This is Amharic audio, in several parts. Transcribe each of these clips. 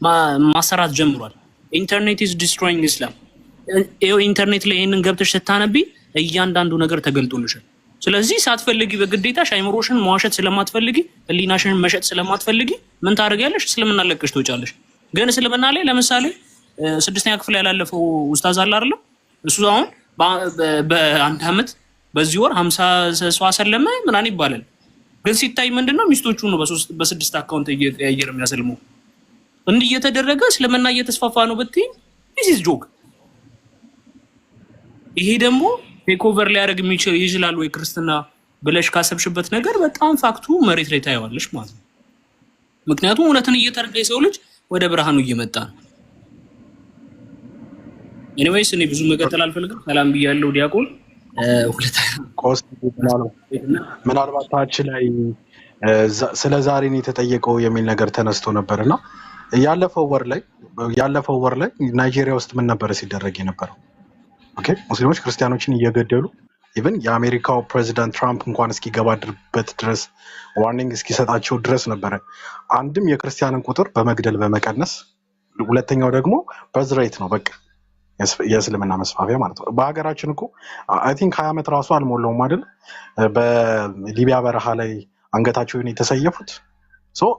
ማሰራት ጀምሯል። ኢንተርኔት ኢዝ ዲስትሮይንግ ኢስላም። ይኸው ኢንተርኔት ላይ ይሄንን ገብተሽ ስታነቢ እያንዳንዱ ነገር ተገልጦልሻል። ስለዚህ ሳትፈልጊ በግዴታሽ አይምሮሽን መዋሸት ስለማትፈልጊ ህሊናሽን መሸጥ ስለማትፈልጊ ምን ታደርጊያለሽ? እስልምና ለቀሽ ትወጫለሽ። ግን እስልምና ላይ ለምሳሌ 6ኛ ክፍል ያላለፈው ኡስታዝ አለ አይደል? እሱ አሁን በአንድ አመት በዚህ ወር 50 ሰው አሰለመ ምናምን ይባላል። ግን ሲታይ ምንድነው ሚስቶቹ ነው በ6 አካውንት እየቀያየረ የሚያሰልመው። እንዲህ እየተደረገ እስልምና እየተስፋፋ ነው ብትይ this is joke። ይሄ ደግሞ ቴክ ኦቨር ሊያደርግ ይችላል ወይ ክርስትና ብለሽ ካሰብሽበት ነገር በጣም ፋክቱ መሬት ላይ ታየዋለሽ ማለት ነው። ምክንያቱም እውነትን እየተረዳ የሰው ልጅ ወደ ብርሃኑ እየመጣ ነው። ኤኒዌይስ እኔ ብዙ መቀጠል አልፈልግም። ሰላም ብያለሁ ዲያቆን። ምናልባት ታች ላይ ስለ ዛሬ ነው የተጠየቀው የሚል ነገር ተነስቶ ነበርና ያለፈው ወር ላይ ናይጄሪያ ውስጥ ምን ነበር ሲደረግ የነበረው? ኦኬ ሙስሊሞች ክርስቲያኖችን እየገደሉ ኢቭን የአሜሪካው ፕሬዚዳንት ትራምፕ እንኳን እስኪገባድርበት ድረስ ዋርኒንግ እስኪሰጣቸው ድረስ ነበረ። አንድም የክርስቲያንን ቁጥር በመግደል በመቀነስ፣ ሁለተኛው ደግሞ በርዝ ሬት ነው በቃ የእስልምና መስፋፊያ ማለት ነው። በሀገራችን እኮ አይ ቲንክ 20 ዓመት ራሱ አልሞላውም አይደል በሊቢያ በረሃ ላይ አንገታቸውን የተሰየፉት።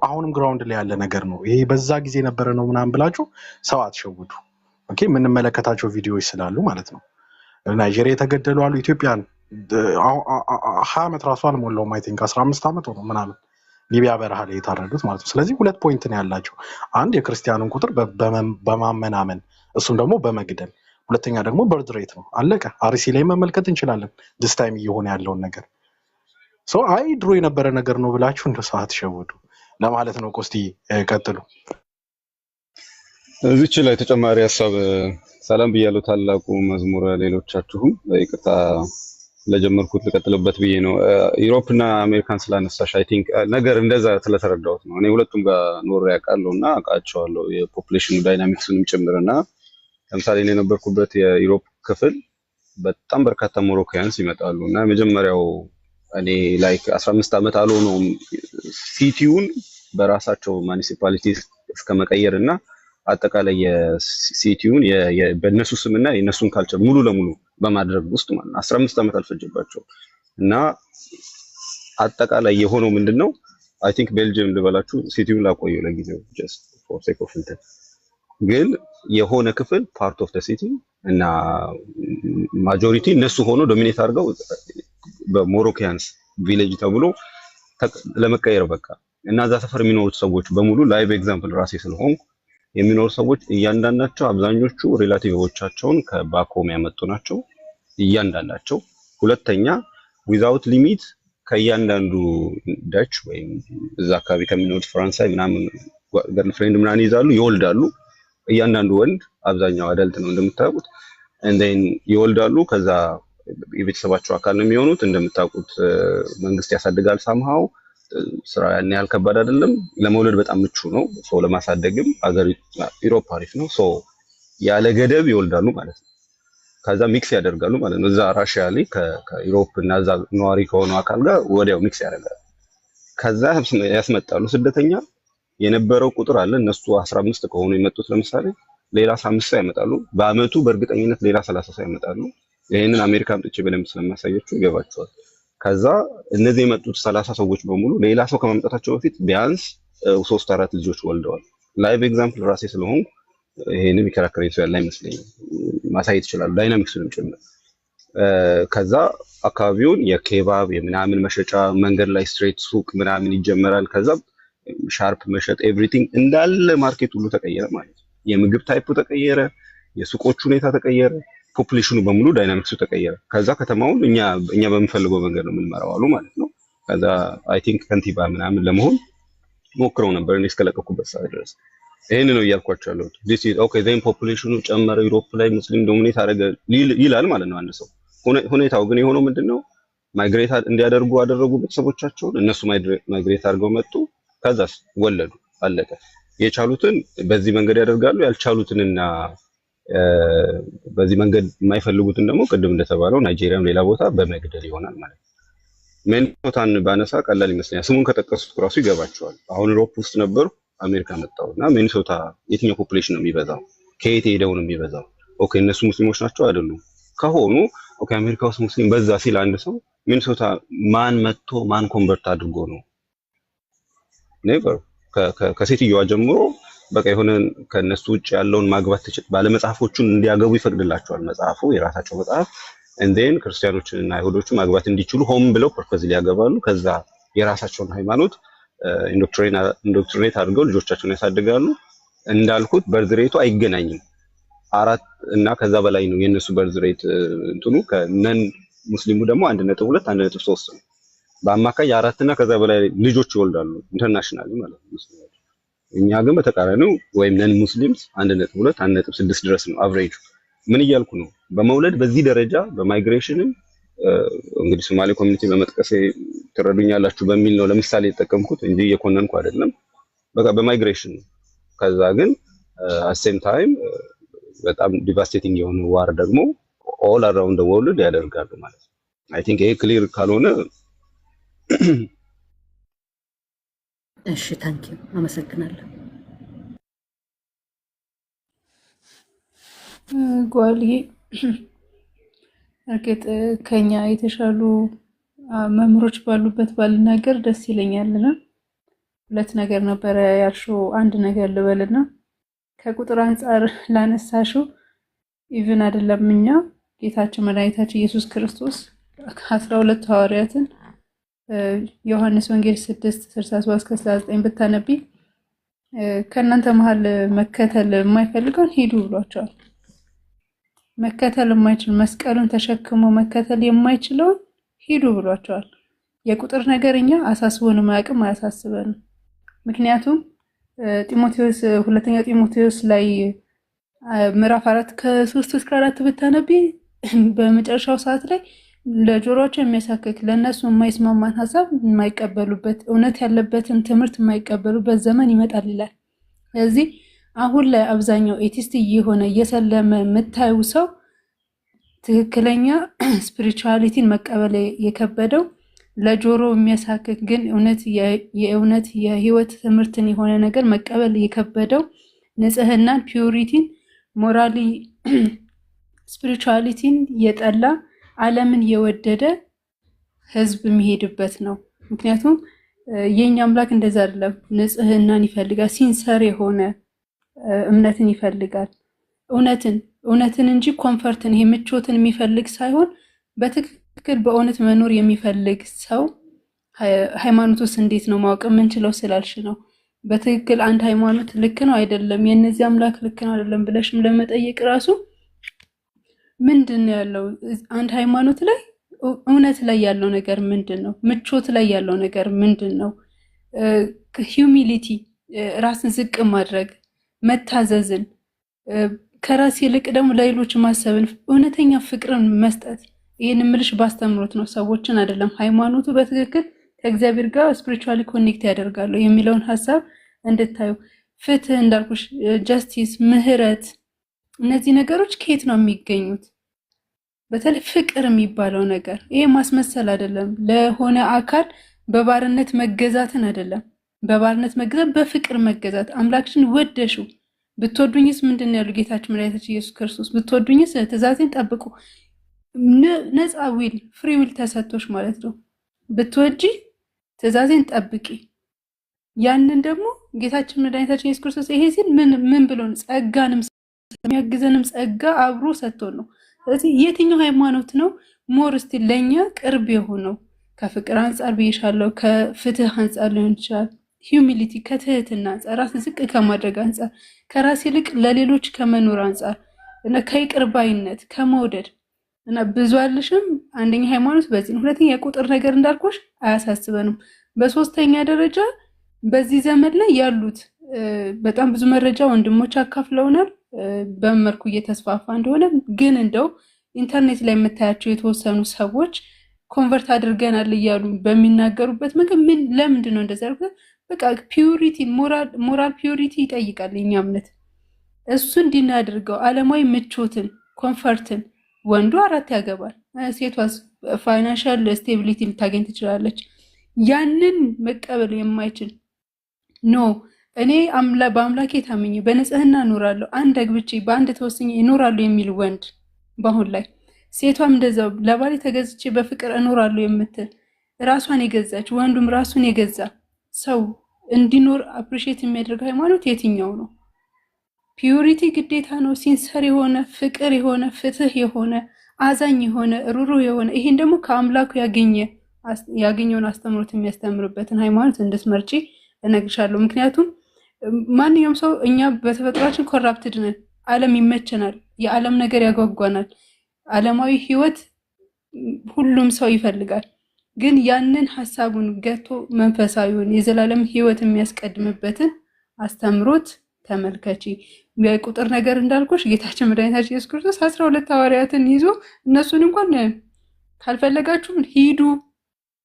አሁንም ግራውንድ ላይ ያለ ነገር ነው ይሄ። በዛ ጊዜ ነበረ ነው ምናምን ብላችሁ ሰው አትሸውዱ። ኦኬ የምንመለከታቸው ቪዲዮዎች ስላሉ ማለት ነው። ናይጄሪያ የተገደሉ አሉ። ኢትዮጵያን 20 ዓመት ራሱ አልሞላውም አይ ቲንክ 15 ዓመት ሆኖ ምናምን ሊቢያ በረሃ ላይ የታረዱት ማለት ነው። ስለዚህ ሁለት ፖይንት ነው ያላቸው። አንድ የክርስቲያኑን ቁጥር በማመናመን እሱም ደግሞ በመግደል፣ ሁለተኛ ደግሞ በርዝ ሬት ነው። አለቀ። አርሲ ላይ መመልከት እንችላለን ዲስ ታይም እየሆነ ያለውን ነገር። አይ ድሮ የነበረ ነገር ነው ብላችሁ እንደ ሰው አትሸውዱ ለማለት ነው። ቆስቲ ቀጥሉ። እዚች ላይ ተጨማሪ ሐሳብ ሰላም ብያለሁ። ታላቁ መዝሙር ሌሎቻችሁም ይቅርታ ለጀመርኩት ልቀጥልበት ብዬ ነው። ዩሮፕና አሜሪካን ስላነሳሽ አይ ቲንክ ነገር እንደዛ ስለተረዳሁት ነው። እኔ ሁለቱም ጋር ኖሬ ያውቃለሁና አውቃቸዋለሁ የፖፑሌሽኑ ዳይናሚክስንም ጭምርና ለምሳሌ እኔ የነበርኩበት የዩሮፕ ክፍል በጣም በርካታ ሞሮካውያንስ ይመጣሉ እና መጀመሪያው እኔ ላይክ 15 ዓመት አልሆነውም ሲቲውን በራሳቸው ሙኒሲፓሊቲ እስከ መቀየርና አጠቃላይ የሲቲውን በእነሱ ስምና የነሱን ካልቸር ሙሉ ለሙሉ በማድረግ ውስጥ ማለት 15 ዓመት አልፈጀባቸው እና አጠቃላይ የሆነው ምንድነው አይ ቲንክ ቤልጂየም ልበላችሁ ሲቲውን ላቆየው ለጊዜው just for sake of it ግን የሆነ ክፍል ፓርት ኦፍ ዘ ሲቲ እና ማጆሪቲ እነሱ ሆኖ ዶሚኔት አድርገው በሞሮካንስ ቪሌጅ ተብሎ ለመቀየር በቃ እና እዛ ሰፈር የሚኖሩት ሰዎች በሙሉ ላይቭ ኤግዛምፕል ራሴ ስለሆንኩ የሚኖሩ ሰዎች እያንዳንዳቸው አብዛኞቹ ሪላቲቭዎቻቸውን ከባኮም ያመጡ ናቸው እያንዳንዳቸው። ሁለተኛ ዊዛውት ሊሚት ከእያንዳንዱ ዳች ወይም እዛ አካባቢ ከሚኖሩት ፍራንሳይ ምናምን ገርልፍሬንድ ምናምን ይዛሉ ይወልዳሉ። እያንዳንዱ ወንድ አብዛኛው አዳልት ነው እንደምታውቁት and then ይወልዳሉ። ከዛ የቤተሰባቸው አካል ነው የሚሆኑት። እንደምታውቁት መንግስት ያሳድጋል ሳምሃው ስራ ያን ያህል ከባድ አይደለም። ለመውለድ በጣም ምቹ ነው። ሰው ለማሳደግም አገር ዩሮፕ አሪፍ ነው። ያለ ገደብ ይወልዳሉ ማለት ነው። ከዛ ሚክስ ያደርጋሉ ማለት ነው። እዛ ራሽያ ላይ ከዩሮፕ እና እዛ ነዋሪ ከሆኑ አካል ጋር ወዲያው ሚክስ ያደርጋሉ። ከዛ ያስመጣሉ ስደተኛ የነበረው ቁጥር አለ። እነሱ 15 ከሆኑ የመጡት ለምሳሌ ሌላ 5 ሰው ያመጣሉ። በአመቱ በእርግጠኝነት ሌላ 30 ሰው ያመጣሉ። ይሄንን አሜሪካ አምጥቼ በደንብ ስለማሳያችሁ ይገባችኋል። ከዛ እነዚህ የመጡት 30 ሰዎች በሙሉ ሌላ ሰው ከመምጣታቸው በፊት ቢያንስ 3-4 ልጆች ወልደዋል። ላይቭ ኤግዛምፕል ራሴ ስለሆንኩ ይሄንን የሚከራከረኝ ሰው ያለ አይመስለኝም። ማሳየት ይችላል ዳይናሚክሱንም ጭምር። ከዛ አካባቢውን የኬባብ የምናምን መሸጫ መንገድ ላይ ስትሬት ሱቅ ምናምን ይጀመራል። ከዛ ሻርፕ መሸጥ ኤቭሪቲንግ እንዳለ ማርኬት ሁሉ ተቀየረ ማለት ነው። የምግብ ታይፑ ተቀየረ፣ የሱቆቹ ሁኔታ ተቀየረ፣ ፖፑሌሽኑ በሙሉ ዳይናሚክሱ ተቀየረ። ከዛ ከተማውን እኛ በምንፈልገው መንገድ ነው የምንመራው አሉ ማለት ነው። ከዛ አይ ቲንክ ከንቲባ ምናምን ለመሆን ሞክረው ነበር እኔ እስከለቀኩበት ሰዓት ድረስ። ይሄን ነው እያልኳቸው ያለሁት። this is okay then ፖፑሌሽኑ ጨመረ ዩሮፕ ላይ ሙስሊም ዶሚኔት አደረገ ይላል ማለት ነው አንድ ሰው። ሁኔታው ግን የሆነው ምንድነው ማይግሬት እንዲያደርጉ አደረጉ ቤተሰቦቻቸውን። እነሱ ማይግሬት አድርገው መጡ። ከዛስ ወለዱ፣ አለቀ። የቻሉትን በዚህ መንገድ ያደርጋሉ፣ ያልቻሉትንና በዚህ መንገድ የማይፈልጉትን ደግሞ ቅድም እንደተባለው ናይጄሪያም ሌላ ቦታ በመግደል ይሆናል ማለት ነው። ሜንቶታን ባነሳ ቀላል ይመስለኛል። ስሙን ከጠቀሱት ራሱ ይገባቸዋል። አሁን ዩሮፕ ውስጥ ነበሩ አሜሪካ መጣውና ሚኒሶታ የትኛው ፖፑሌሽን ነው የሚበዛው? ከየት ሄደው ነው የሚበዛው? ኦኬ እነሱ ሙስሊሞች ናቸው አይደሉም? ከሆኑ ኦኬ አሜሪካ ውስጥ ሙስሊም በዛ ሲል አንድ ሰው ሚኒሶታ ማን መጥቶ ማን ኮንቨርት አድርጎ ነው? ኔቨር። ከሴትዮዋ ጀምሮ በቃ የሆነ ከነሱ ውጭ ያለውን ማግባት ትችል ባለመጽሐፎቹን እንዲያገቡ ይፈቅድላቸዋል መጽሐፉ የራሳቸው መጽሐፍ and then ክርስቲያኖችንና አይሁዶችን ማግባት እንዲችሉ ሆም ብለው ፐርፐዝሊ ያገባሉ። ከዛ የራሳቸውን ሃይማኖት ኢንዶክትሪኔት አድርገው ልጆቻቸውን ያሳድጋሉ። እንዳልኩት በርዝ ሬቱ አይገናኝም። 4 እና ከዛ በላይ ነው የነሱ በርዝ ሬት እንትኑ ከነን ሙስሊሙ ደግሞ 1.2 1.3 ነው። በአማካይ 4 እና ከዛ በላይ ልጆች ይወልዳሉ ኢንተርናሽናሊ ማለት ነው። እኛ ግን በተቃራኒው ወይም ነን ሙስሊምስ 1.2 1.6 ድረስ ነው አቨሬጁ። ምን እያልኩ ነው? በመውለድ በዚህ ደረጃ በማይግሬሽንም እንግዲህ ሶማሌ ኮሚኒቲ በመጥቀስ ትረዱኛላችሁ በሚል ነው ለምሳሌ የተጠቀምኩት እንጂ የኮነንኩ አይደለም። በቃ በማይግሬሽን ከዛ ግን አሴም ታይም በጣም ዲቫስቴቲንግ የሆነ ዋር ደግሞ ኦል አራውንድ ዘ ወርልድ ያደርጋሉ ማለት ነው። አይ ቲንክ ይሄ ክሊር ካልሆነ እሺ ታንኪዩ አመሰግናለሁ። ጓሊ እርግጥ ከኛ የተሻሉ መምሮች ባሉበት ባልናገር ደስ ይለኛልና 2 ነገር ነበረ ያልሽው። አንድ ነገር ልበልና ከቁጥር አንፃር ላነሳሽው ኢቭን አይደለም እኛ ጌታችን መድኃኒታችን ኢየሱስ ክርስቶስ 12 ሐዋርያትን ዮሐንስ ወንጌል 6:67-69 ብታነቢ ከእናንተ መሃል መከተል የማይፈልገውን ሂዱ ብሏቸዋል። መከተል የማይችል መስቀሉን ተሸክሞ መከተል የማይችለውን ሂዱ ብሏቸዋል። የቁጥር ነገርኛ አሳስቦን ማያውቅም አያሳስበንም። ምክንያቱም ጢሞቴዎስ ሁለተኛ ጢሞቴዎስ ላይ ምዕራፍ 4 ከ3-4 ብታነቢ በመጨረሻው ሰዓት ላይ ለጆሮአቸው የሚያሳክክ ለነሱ የማይስማማን ሐሳብ የማይቀበሉበት እውነት ያለበትን ትምህርት የማይቀበሉበት ዘመን ይመጣል ይላል። ስለዚህ አሁን ላይ አብዛኛው ኤቲስት እየሆነ እየሰለመ የምታዩ ሰው ትክክለኛ ስፒሪቹዋሊቲን መቀበል የከበደው ለጆሮ የሚያሳክክ ግን የእውነት የህይወት ትምህርትን የሆነ ነገር መቀበል የከበደው ንጽህናን፣ ፒዩሪቲን፣ ሞራሊ ስፒሪቹዋሊቲን የጠላ ዓለምን የወደደ ህዝብ የሚሄድበት ነው። ምክንያቱም የኛ አምላክ እንደዛ አይደለም። ንጽህናን ይፈልጋል። ሲንሰር የሆነ እምነትን ይፈልጋል። እውነትን እንጂ ኮምፈርትን ይሄ ምቾትን የሚፈልግ ሳይሆን በትክክል በእውነት መኖር የሚፈልግ ሰው ሃይማኖቱስ እንዴት ነው ማወቅ የምንችለው ስላልሽ ነው። በትክክል አንድ ሃይማኖት ልክ ነው አይደለም፣ የነዚህ አምላክ ልክ ነው አይደለም ብለሽም ለመጠየቅ ራሱ ምንድነው ያለው አንድ ሃይማኖት ላይ እውነት ላይ ያለው ነገር ምንድነው? ምቾት ላይ ያለው ነገር ምንድነው? ሂዩሚሊቲ ራስን ዝቅ ማድረግ፣ መታዘዝን፣ ከራስ ይልቅ ደግሞ ለሌሎች ማሰብን፣ እውነተኛ ፍቅርን መስጠት። ይሄን ምልሽ ባስተምሮት ነው ሰዎችን አይደለም። ሃይማኖቱ በትክክል ከእግዚአብሔር ጋር ስፒሪቹዋሊ ኮኔክት ያደርጋሉ የሚለውን ሐሳብ እንድታዩ። ፍትህ እንዳልኩሽ፣ ጀስቲስ፣ ምህረት፣ እነዚህ ነገሮች ከየት ነው የሚገኙት? በተለይ ፍቅር የሚባለው ነገር ይሄ ማስመሰል አይደለም። ለሆነ አካል በባርነት መገዛትን አይደለም። በባርነት መገዛት በፍቅር መገዛት። አምላክሽን ወደሽው ብትወዱኝስ ምንድን ነው ያለው ጌታችን መድኃኒታችን ኢየሱስ ክርስቶስ? ብትወዱኝስ ትእዛዜን ጠብቁ። ነፃ ዊል ፍሪ ዊል ተሰጥቶሽ ማለት ነው። ብትወጂ ትእዛዜን ጠብቂ። ያንን ደግሞ ጌታችን መድኃኒታችን ኢየሱስ ክርስቶስ ይሄ ሲል ምን ብሎ ነው? ጸጋንም የሚያግዘንም ጸጋ አብሮ ሰጥቶን ነው። ስለዚህ የትኛው ሃይማኖት ነው ሞር እስቲ ለኛ ቅርብ የሆነው? ከፍቅር አንፃር ብዬሻለሁ፣ ከፍትህ አንፃር ሊሆን ይችላል፣ ሂዩሚሊቲ ከትህትና አንፃር፣ ራስ ዝቅ ከማድረግ አንፃር፣ ከራስ ይልቅ ለሌሎች ከመኖር አንፃር እና ከይቅርባይነት ከመውደድ እና ብዙ አልሽም። አንደኛ ሃይማኖት በዚህ ነው። ሁለተኛ የቁጥር ነገር እንዳልኩሽ አያሳስበንም። በሶስተኛ ደረጃ በዚህ ዘመን ላይ ያሉት በጣም ብዙ መረጃ ወንድሞች አካፍለውናል በመልኩ እየተስፋፋ እንደሆነ። ግን እንደው ኢንተርኔት ላይ የምታያቸው የተወሰኑ ሰዎች ኮንቨርት አድርገናል እያሉ በሚናገሩበት መንገድ ለምንድን ነው እንደዛ ያልኩት? በቃ ፒዩሪቲ ሞራል ፒዩሪቲ ይጠይቃል የኛ እምነት። እሱ እንድናደርገው ዓለማዊ ምቾትን ኮንፈርትን ወንዱ 4 ያገባል፣ ሴቷስ ፋይናንሻል ስቴቢሊቲ ልታገኝ ትችላለች። ያንን መቀበል የማይችል ኖ እኔ በአምላኬ ታምኜ በንጽህና እኖራለሁ፣ አንድ አግብቼ በአንድ ተወስኜ እኖራለሁ የሚል ወንድ በአሁን ላይ፣ ሴቷም እንደዛው ለባሌ ተገዝቼ በፍቅር እኖራለሁ የምትል ራሷን የገዛች ወንዱም ራሱን የገዛ ሰው እንዲኖር አፕሪሼት የሚያደርግ ሃይማኖት የትኛው ነው? ፒዩሪቲ ግዴታ ነው። ሲንሰር የሆነ ፍቅር የሆነ ፍትህ የሆነ አዛኝ የሆነ ሩሩህ የሆነ ይሄን ደግሞ ከአምላኩ ያገኘውን አስተምሮት የሚያስተምርበትን ሃይማኖት እንድትመርጪ እነግርሻለሁ። ምክንያቱም ማንኛውም ሰው እኛ በተፈጥሯችን ኮራፕትድ ነን። ዓለም ይመቸናል። የዓለም ነገር ያጓጓናል። ዓለማዊ ህይወት ሁሉም ሰው ይፈልጋል። ግን ያንን ሐሳቡን ገቶ መንፈሳዊውን የዘላለም ህይወት የሚያስቀድምበትን አስተምሮት ተመልከቺ። የቁጥር ነገር እንዳልኩሽ ጌታችን መድኃኒታችን ኢየሱስ ክርስቶስ 12 ሐዋርያትን ይዞ እነሱን እንኳን ካልፈለጋችሁ ሂዱ፣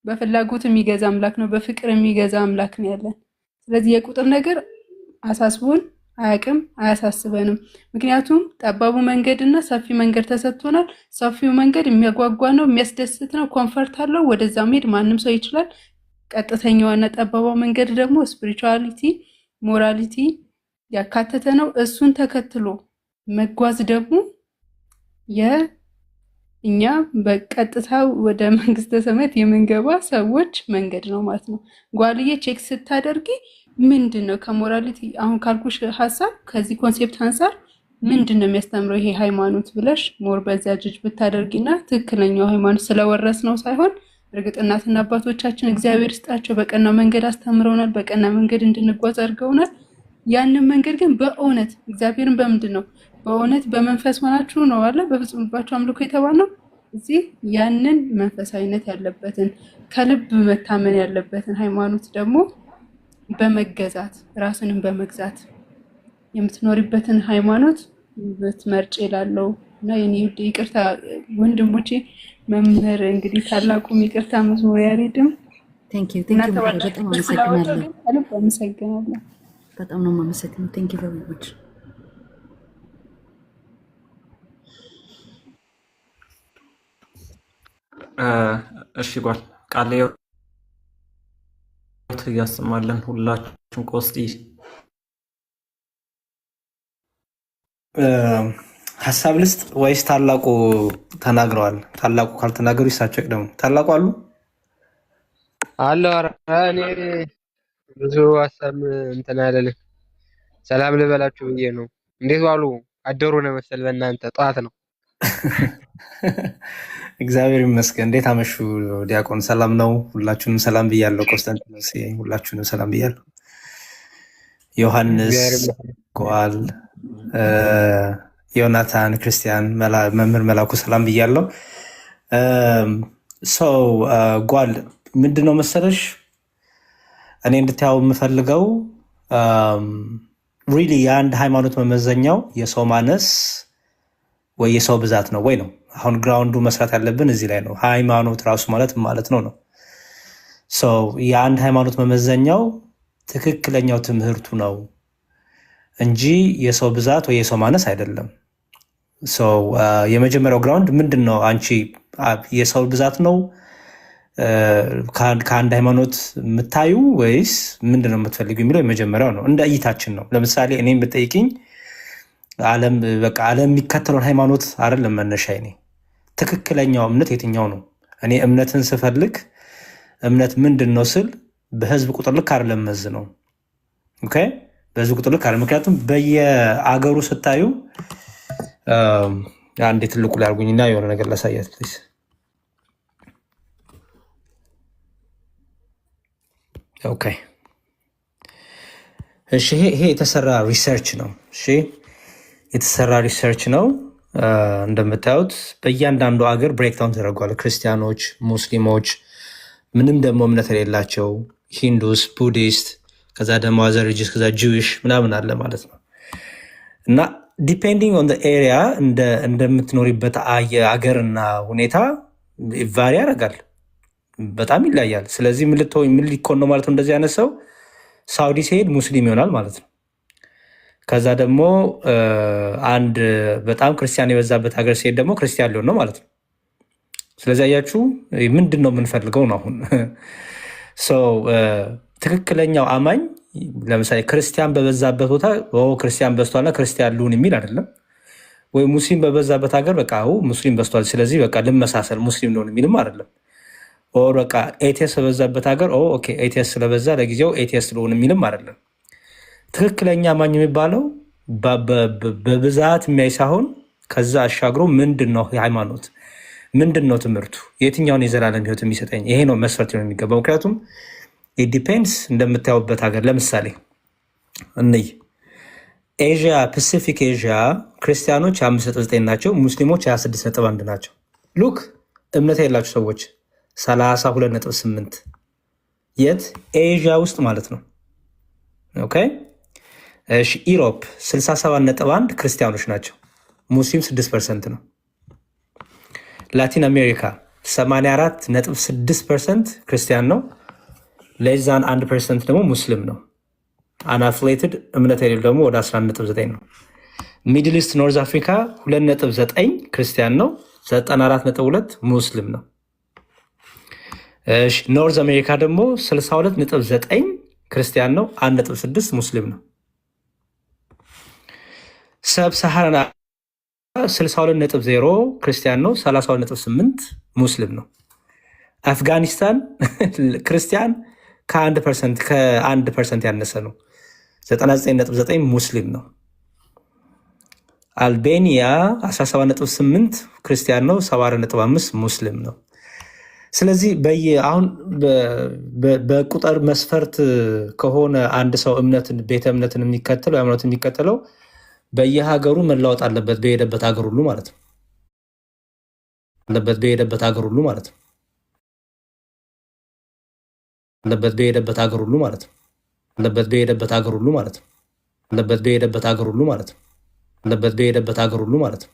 በፍላጎት የሚገዛ አምላክ ነው፣ በፍቅር የሚገዛ አምላክ ነው ያለን። ስለዚህ የቁጥር ነገር አሳስቦን አያውቅም፣ አያሳስበንም። ምክንያቱም ጠባቡ መንገድና ሰፊ መንገድ ተሰጥቶናል። ሰፊው መንገድ የሚያጓጓ ነው፣ የሚያስደስት ነው፣ ኮንፈርት አለው። ወደዛ መሄድ ማንም ሰው ይችላል። ቀጥተኛዋና ጠባባው መንገድ ደግሞ ስፒሪቹዋሊቲ፣ ሞራሊቲ ያካተተ ነው። እሱን ተከትሎ መጓዝ ደግሞ እኛ በቀጥታ ወደ መንግስተ ሰማያት የምንገባ ሰዎች መንገድ ነው ማለት ነው። ጓልዬ ቼክ ስታደርጊ ምንድን ነው ከሞራሊቲ አሁን ካልኩሽ ሀሳብ ከዚህ ኮንሴፕት አንፃር ምንድን ነው የሚያስተምረው ይሄ ሃይማኖት ብለሽ ሞር በዚያ ጅጅ ብታደርጊና ትክክለኛው ሃይማኖት ስለወረስ ነው ሳይሆን እርግጥ እናትና አባቶቻችን እግዚአብሔር ይስጣቸው በቀና መንገድ አስተምረውናል፣ በቀና መንገድ እንድንጓዝ አድርገውናል። ያንን መንገድ ግን በእውነት እግዚአብሔርን በምንድን ነው በእውነት በመንፈስ ሆናችሁ ነው አለ በፍጹም ልባችሁ አምልኮ የተባለው። እዚህ ያንን መንፈሳዊነት ያለበትን ከልብ መታመን ያለበትን ሃይማኖት ደግሞ በመገዛት ራስንም በመግዛት የምትኖሪበትን ሃይማኖት ብትመርጭ እላለሁ። እና የኔ ውድ ይቅርታ ወንድሞቼ፣ መምህር እንግዲህ ታላቁም ይቅርታ መዝሙር ያሬድም ቴንክ ዩ በጣም አመሰግናለሁ። አመሰግናለሁ። በጣም ነው የማመሰግነው። ቴንክ ዩ ቬሪ ማች። እሺ ጓል ቃል እያሰማለን ሁላችን ቆስጢ ሀሳብ ልስጥ ወይስ ታላቁ ተናግረዋል? ታላቁ ካልተናገሩ ይሳቸው ይቅደሙ። ታላቁ አሉ አለ። ኧረ እኔ ብዙ ሀሳብ እንትን አይደለም። ሰላም ልበላችሁ ብዬ ነው። እንዴት ዋሉ አደሩ ነው መሰል በእናንተ ጠዋት ነው። እግዚአብሔር ይመስገን። እንዴት አመሹ ዲያቆን? ሰላም ነው? ሁላችሁንም ሰላም ብያለሁ። ቆስጠንጢኖስ ሁላችሁንም ሰላም ብያለሁ። ዮሐንስ ጓል፣ ዮናታን፣ ክርስቲያን፣ መምህር መላኩ ሰላም ብያለሁ። ሰው ጓል ምንድነው መሰለሽ እኔ እንድታየው የምፈልገው ሪሊ የአንድ ሃይማኖት መመዘኛው የሰው ማነስ ወይ የሰው ብዛት ነው ወይ ነው። አሁን ግራውንዱ መስራት ያለብን እዚህ ላይ ነው። ሃይማኖት ራሱ ማለት ነው ነው የአንድ ሃይማኖት መመዘኛው ትክክለኛው ትምህርቱ ነው እንጂ የሰው ብዛት ወይ የሰው ማነስ አይደለም። የመጀመሪያው ግራውንድ ምንድን ነው? አንቺ የሰው ብዛት ነው ከአንድ ሃይማኖት የምታዩ ወይስ ምንድን ነው የምትፈልጉ የሚለው የመጀመሪያው ነው። እንደ እይታችን ነው። ለምሳሌ እኔም ብጠይቅኝ ዓለም የሚከተለውን ሃይማኖት አይደለም መነሻ። እኔ ትክክለኛው እምነት የትኛው ነው? እኔ እምነትን ስፈልግ እምነት ምንድን ነው ስል በህዝብ ቁጥር ልክ አይደለም መዝ ነው። ኦኬ፣ በህዝብ ቁጥር ልክ አይደለም። ምክንያቱም በየአገሩ ስታዩ አንዴ ትልቁ ላይ አድርጉኝና የሆነ ነገር ላሳያት ፕሊዝ። ኦኬ፣ እሺ፣ ይሄ የተሰራ ሪሰርች ነው። እሺ፣ የተሰራ ሪሰርች ነው። እንደምታዩት በእያንዳንዱ አገር ብሬክዳውን ተደርጓል። ክርስቲያኖች፣ ሙስሊሞች፣ ምንም ደግሞ እምነት የሌላቸው ሂንዱስ፣ ቡዲስት፣ ከዛ ደግሞ አዘርጅስ፣ ከዛ ጂዊሽ ምናምን አለ ማለት ነው። እና ዲፔንዲንግ ኦን ኤሪያ እንደምትኖሪበት የአገርና ሁኔታ ቫሪ ያደርጋል፣ በጣም ይለያል። ስለዚህ ምን ሊኮን ነው ማለት ነው? እንደዚህ አይነት ሰው ሳውዲ ሲሄድ ሙስሊም ይሆናል ማለት ነው። ከዛ ደግሞ አንድ በጣም ክርስቲያን የበዛበት ሀገር ሲሄድ ደግሞ ክርስቲያን ሊሆን ነው ማለት ነው። ስለዚህ አያችሁ ምንድን ነው የምንፈልገው ነው አሁን ትክክለኛው አማኝ ለምሳሌ ክርስቲያን በበዛበት ቦታ ክርስቲያን በዝቷልና ክርስቲያን ልሁን የሚል አይደለም። ወይ ሙስሊም በበዛበት ሀገር በቃ ሙስሊም በዝቷል ስለዚህ በቃ ልመሳሰል ሙስሊም ልሁን የሚልም አይደለም። ኦር በቃ ኤቲኤስ በበዛበት ሀገር ኦኬ ኤቲኤስ ስለበዛ ለጊዜው ኤቲኤስ ልሁን የሚልም አይደለም። ትክክለኛ አማኝ የሚባለው በብዛት የሚያይ ሳይሆን ከዛ አሻግሮ ምንድን ነው ሃይማኖት፣ ምንድን ነው ትምህርቱ፣ የትኛውን የዘላለም ህይወት የሚሰጠኝ፣ ይሄ ነው መስፈርት ነው የሚገባው። ምክንያቱም ዲፔንድስ እንደምታዩበት ሀገር ለምሳሌ እንይ ኤዥያ ፓሲፊክ ኤዥያ ክርስቲያኖች 5.9 ናቸው፣ ሙስሊሞች 26.1 ናቸው። ሉክ እምነት የላቸው ሰዎች 32.8 የት ኤዥያ ውስጥ ማለት ነው። ኦኬ እሺ ኢሮፕ 67.1 ክርስቲያኖች ናቸው፣ ሙስሊም 6% ነው። ላቲን አሜሪካ 84.6% ክርስቲያን ነው፣ ሌዛን 1% ደግሞ ሙስሊም ነው። አናፍሌትድ እምነት የሌለው ደግሞ ወደ 11.9 ነው። ሚድል ኢስት ኖርዝ አፍሪካ 2.9 ክርስቲያን ነው፣ 94.2 ሙስሊም ነው። ኖርዝ አሜሪካ ደግሞ 62.9 ክርስቲያን ነው፣ 1.6 ሙስሊም ነው። ሰብ ሰሃራን 62.0 ክርስቲያን ነው፣ 32.8 ሙስሊም ነው። አፍጋኒስታን ክርስቲያን ከ1% ያነሰ ነው፣ 99.9 ሙስሊም ነው። አልቤኒያ 17.8 ክርስቲያን ነው፣ 74.5 ሙስሊም ነው። ስለዚህ አሁን በቁጥር መስፈርት ከሆነ አንድ ሰው ቤተ እምነትን የሚከተለው ሃይማኖትን የሚከተለው በየሀገሩ መለወጥ አለበት፣ በሄደበት ሀገር ሁሉ ማለት ነው። በሄደበት ሀገር ሁሉ ማለት ነው። በሄደበት ሀገር ሁሉ ማለት ነው። በሄደበት ሀገር ሁሉ ማለት ነው። በሄደበት ሀገር ሁሉ ማለት ነው። በሄደበት ሀገር ሁሉ ማለት ነው።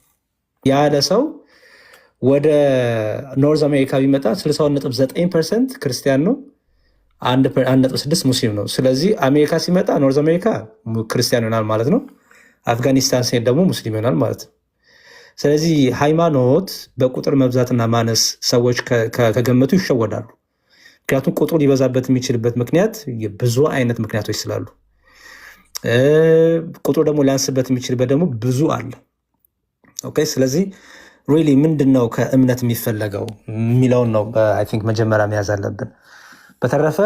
ያለ ሰው ወደ ኖርዝ አሜሪካ ቢመጣ 62.9% ክርስቲያን ነው፣ 1.6 ሙስሊም ነው። ስለዚህ አሜሪካ ሲመጣ ኖርዝ አሜሪካ ክርስቲያን ይሆናል ማለት ነው። አፍጋኒስታን ሲሄድ ደግሞ ሙስሊም ይሆናል ማለት ነው። ስለዚህ ሃይማኖት በቁጥር መብዛትና ማነስ ሰዎች ከገመቱ ይሸወዳሉ። ምክንያቱም ቁጥሩ ሊበዛበት የሚችልበት ምክንያት ብዙ አይነት ምክንያቶች ስላሉ፣ ቁጥሩ ደግሞ ሊያንስበት የሚችልበት ደግሞ ብዙ አለ። ኦኬ ስለዚህ ሪሊ ምንድን ነው ከእምነት የሚፈለገው የሚለውን ነው አይ ቲንክ መጀመሪያ መያዝ አለብን። በተረፈ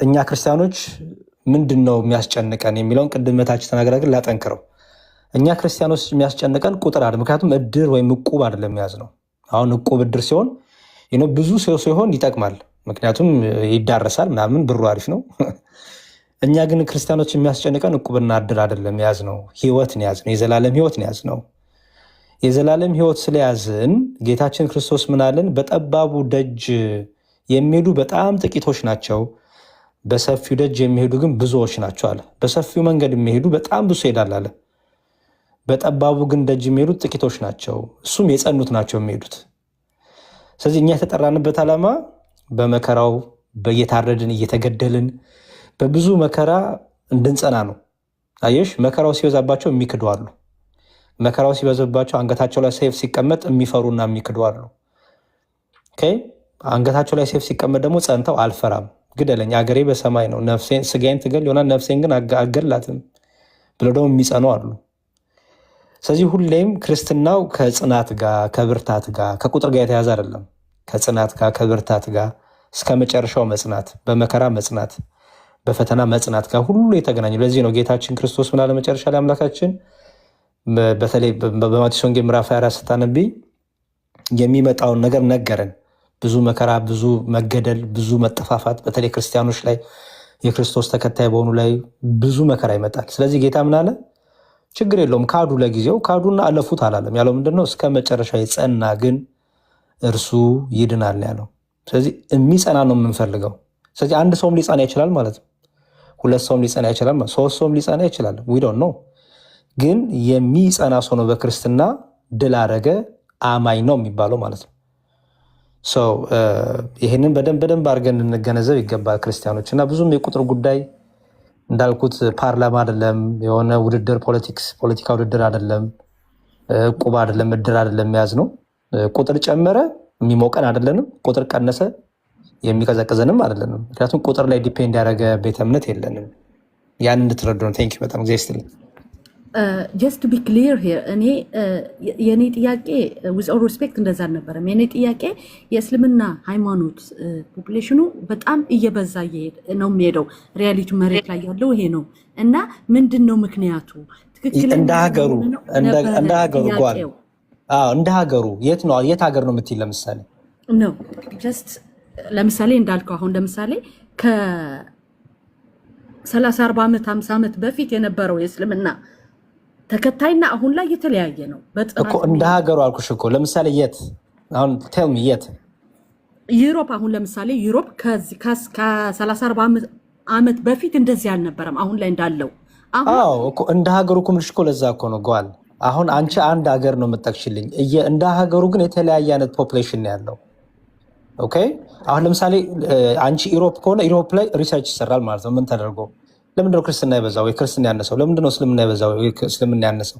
እኛ ክርስቲያኖች ምንድን ነው የሚያስጨንቀን የሚለውን ቅድመታችን ተናግራ ግን ላጠንክረው። እኛ ክርስቲያኖች የሚያስጨንቀን ቁጥር አይደለም። ምክንያቱም እድር ወይም እቁብ አይደለም የሚያዝ ነው። አሁን እቁብ እድር ሲሆን ብዙ ሰው ሲሆን ይጠቅማል፣ ምክንያቱም ይዳረሳል ምናምን ብሩ አሪፍ ነው። እኛ ግን ክርስቲያኖች የሚያስጨንቀን እቁብና እድር አይደለም የያዝ ነው፣ ህይወትን ያዝ ነው፣ የዘላለም ህይወትን ያዝ ነው። የዘላለም ህይወት ስለያዝን ጌታችን ክርስቶስ ምናለን? በጠባቡ ደጅ የሚሄዱ በጣም ጥቂቶች ናቸው፣ በሰፊው ደጅ የሚሄዱ ግን ብዙዎች ናቸው አለ። በሰፊው መንገድ የሚሄዱ በጣም ብዙ ይሄዳል አለ። በጠባቡ ግን ደጅ የሚሄዱት ጥቂቶች ናቸው፣ እሱም የጸኑት ናቸው የሚሄዱት። ስለዚህ እኛ የተጠራንበት ዓላማ በመከራው እየታረድን እየተገደልን በብዙ መከራ እንድንጸና ነው። አየሽ፣ መከራው ሲበዛባቸው የሚክዱ አሉ። መከራው ሲበዛባቸው አንገታቸው ላይ ሰይፍ ሲቀመጥ የሚፈሩና የሚክዱ አሉ። አንገታቸው ላይ ሰይፍ ሲቀመጥ ደግሞ ጸንተው አልፈራም፣ ግደለኝ፣ አገሬ በሰማይ ነው፣ ስጋዬን ትገል ይሆናል ነፍሴን ግን አገላትም ብለው ደግሞ የሚጸኑ አሉ። ስለዚህ ሁሌም ክርስትናው ከጽናት ጋር ከብርታት ጋር ከቁጥር ጋር የተያዘ አይደለም። ከጽናት ጋር ከብርታት ጋር እስከ መጨረሻው መጽናት፣ በመከራ መጽናት፣ በፈተና መጽናት ጋር ሁሉ የተገናኘ። ለዚህ ነው ጌታችን ክርስቶስ ምናለ መጨረሻ ላይ አምላካችን በተለይ በማቴዎስ ወንጌል ምዕራፍ 24 ስታነቢ የሚመጣውን ነገር ነገረን። ብዙ መከራ፣ ብዙ መገደል፣ ብዙ መጠፋፋት በተለይ ክርስቲያኖች ላይ የክርስቶስ ተከታይ በሆኑ ላይ ብዙ መከራ ይመጣል። ስለዚህ ጌታ ምናለ? ችግር የለውም ካዱ፣ ለጊዜው ካዱና አለፉት አላለም። ያለው ምንድነው? እስከ መጨረሻ የጸና ግን እርሱ ይድናል ያለው። ስለዚህ የሚጸና ነው የምንፈልገው። ስለዚህ አንድ ሰውም ሊጸና ይችላል ማለት ነው። ሁለት ሰውም ሊጸና ይችላል፣ ሶስት ሰውም ሊጸና ይችላል። ዊ ዶንት ኖ። ግን የሚጸና ሰው ነው በክርስትና ድል አደረገ አማኝ ነው የሚባለው ማለት ነው። ይህንን በደንብ አድርገን እንገነዘብ ይገባል ክርስቲያኖች። እና ብዙም የቁጥር ጉዳይ እንዳልኩት ፓርላማ አይደለም፣ የሆነ ውድድር ፖለቲካ ውድድር አይደለም፣ እቁብ አይደለም፣ እድር አይደለም የያዝ ነው። ቁጥር ጨመረ የሚሞቀን አይደለንም፣ ቁጥር ቀነሰ የሚቀዘቅዘንም አይደለንም። ምክንያቱም ቁጥር ላይ ዲፔንድ ያደረገ ቤተ እምነት የለንም። ያን እንድትረዱ ነው። ቴንክ ዩ በጣም ጊዜ ስትልኝ ጀስት ቱ ቢ ክሊር ሄር እኔ የእኔ ጥያቄ ዊዝ ኦል ሪስፔክት እንደዛ አልነበረም። የእኔ ጥያቄ የእስልምና ሃይማኖት ፖፑሌሽኑ በጣም እየበዛ ነው የሚሄደው። ሪያሊቲ መሬት ላይ ያለው ይሄ ነው እና ምንድን ነው ምክንያቱ? ትክክለኛ እንደ ሀገሩ ጓል እንደ ሀገሩ የት ሀገር ነው የምትይል? ለምሳሌ ነው ጀስት ለምሳሌ እንዳልከው አሁን ለምሳሌ ከ30 40 ዓመት 50 ዓመት በፊት የነበረው የእስልምና ተከታይና አሁን ላይ የተለያየ ነው እኮ። እንደ ሀገሩ አልኩሽ እኮ። ለምሳሌ የት አሁን ቴል ሚ የት? ዩሮፕ አሁን ለምሳሌ ዩሮፕ ከ30 40 ዓመት በፊት እንደዚህ አልነበረም አሁን ላይ እንዳለው። አዎ እኮ እንደ ሀገሩ እኮ ምልሽ እኮ ለዛ እኮ ነው ጓል። አሁን አንቺ አንድ ሀገር ነው የምጠቅሽልኝ። እንደ ሀገሩ ግን የተለያየ አይነት ፖፑሌሽን ነው ያለው። ኦኬ አሁን ለምሳሌ አንቺ ኢሮፕ ከሆነ ኢሮፕ ላይ ሪሰርች ይሰራል ማለት ነው። ምን ተደርጎ ለምንድነው ክርስትና የበዛው ወይ ክርስትና ያነሰው? ለምንድነው እስልምና የበዛው ወይ እስልምና ያነሰው?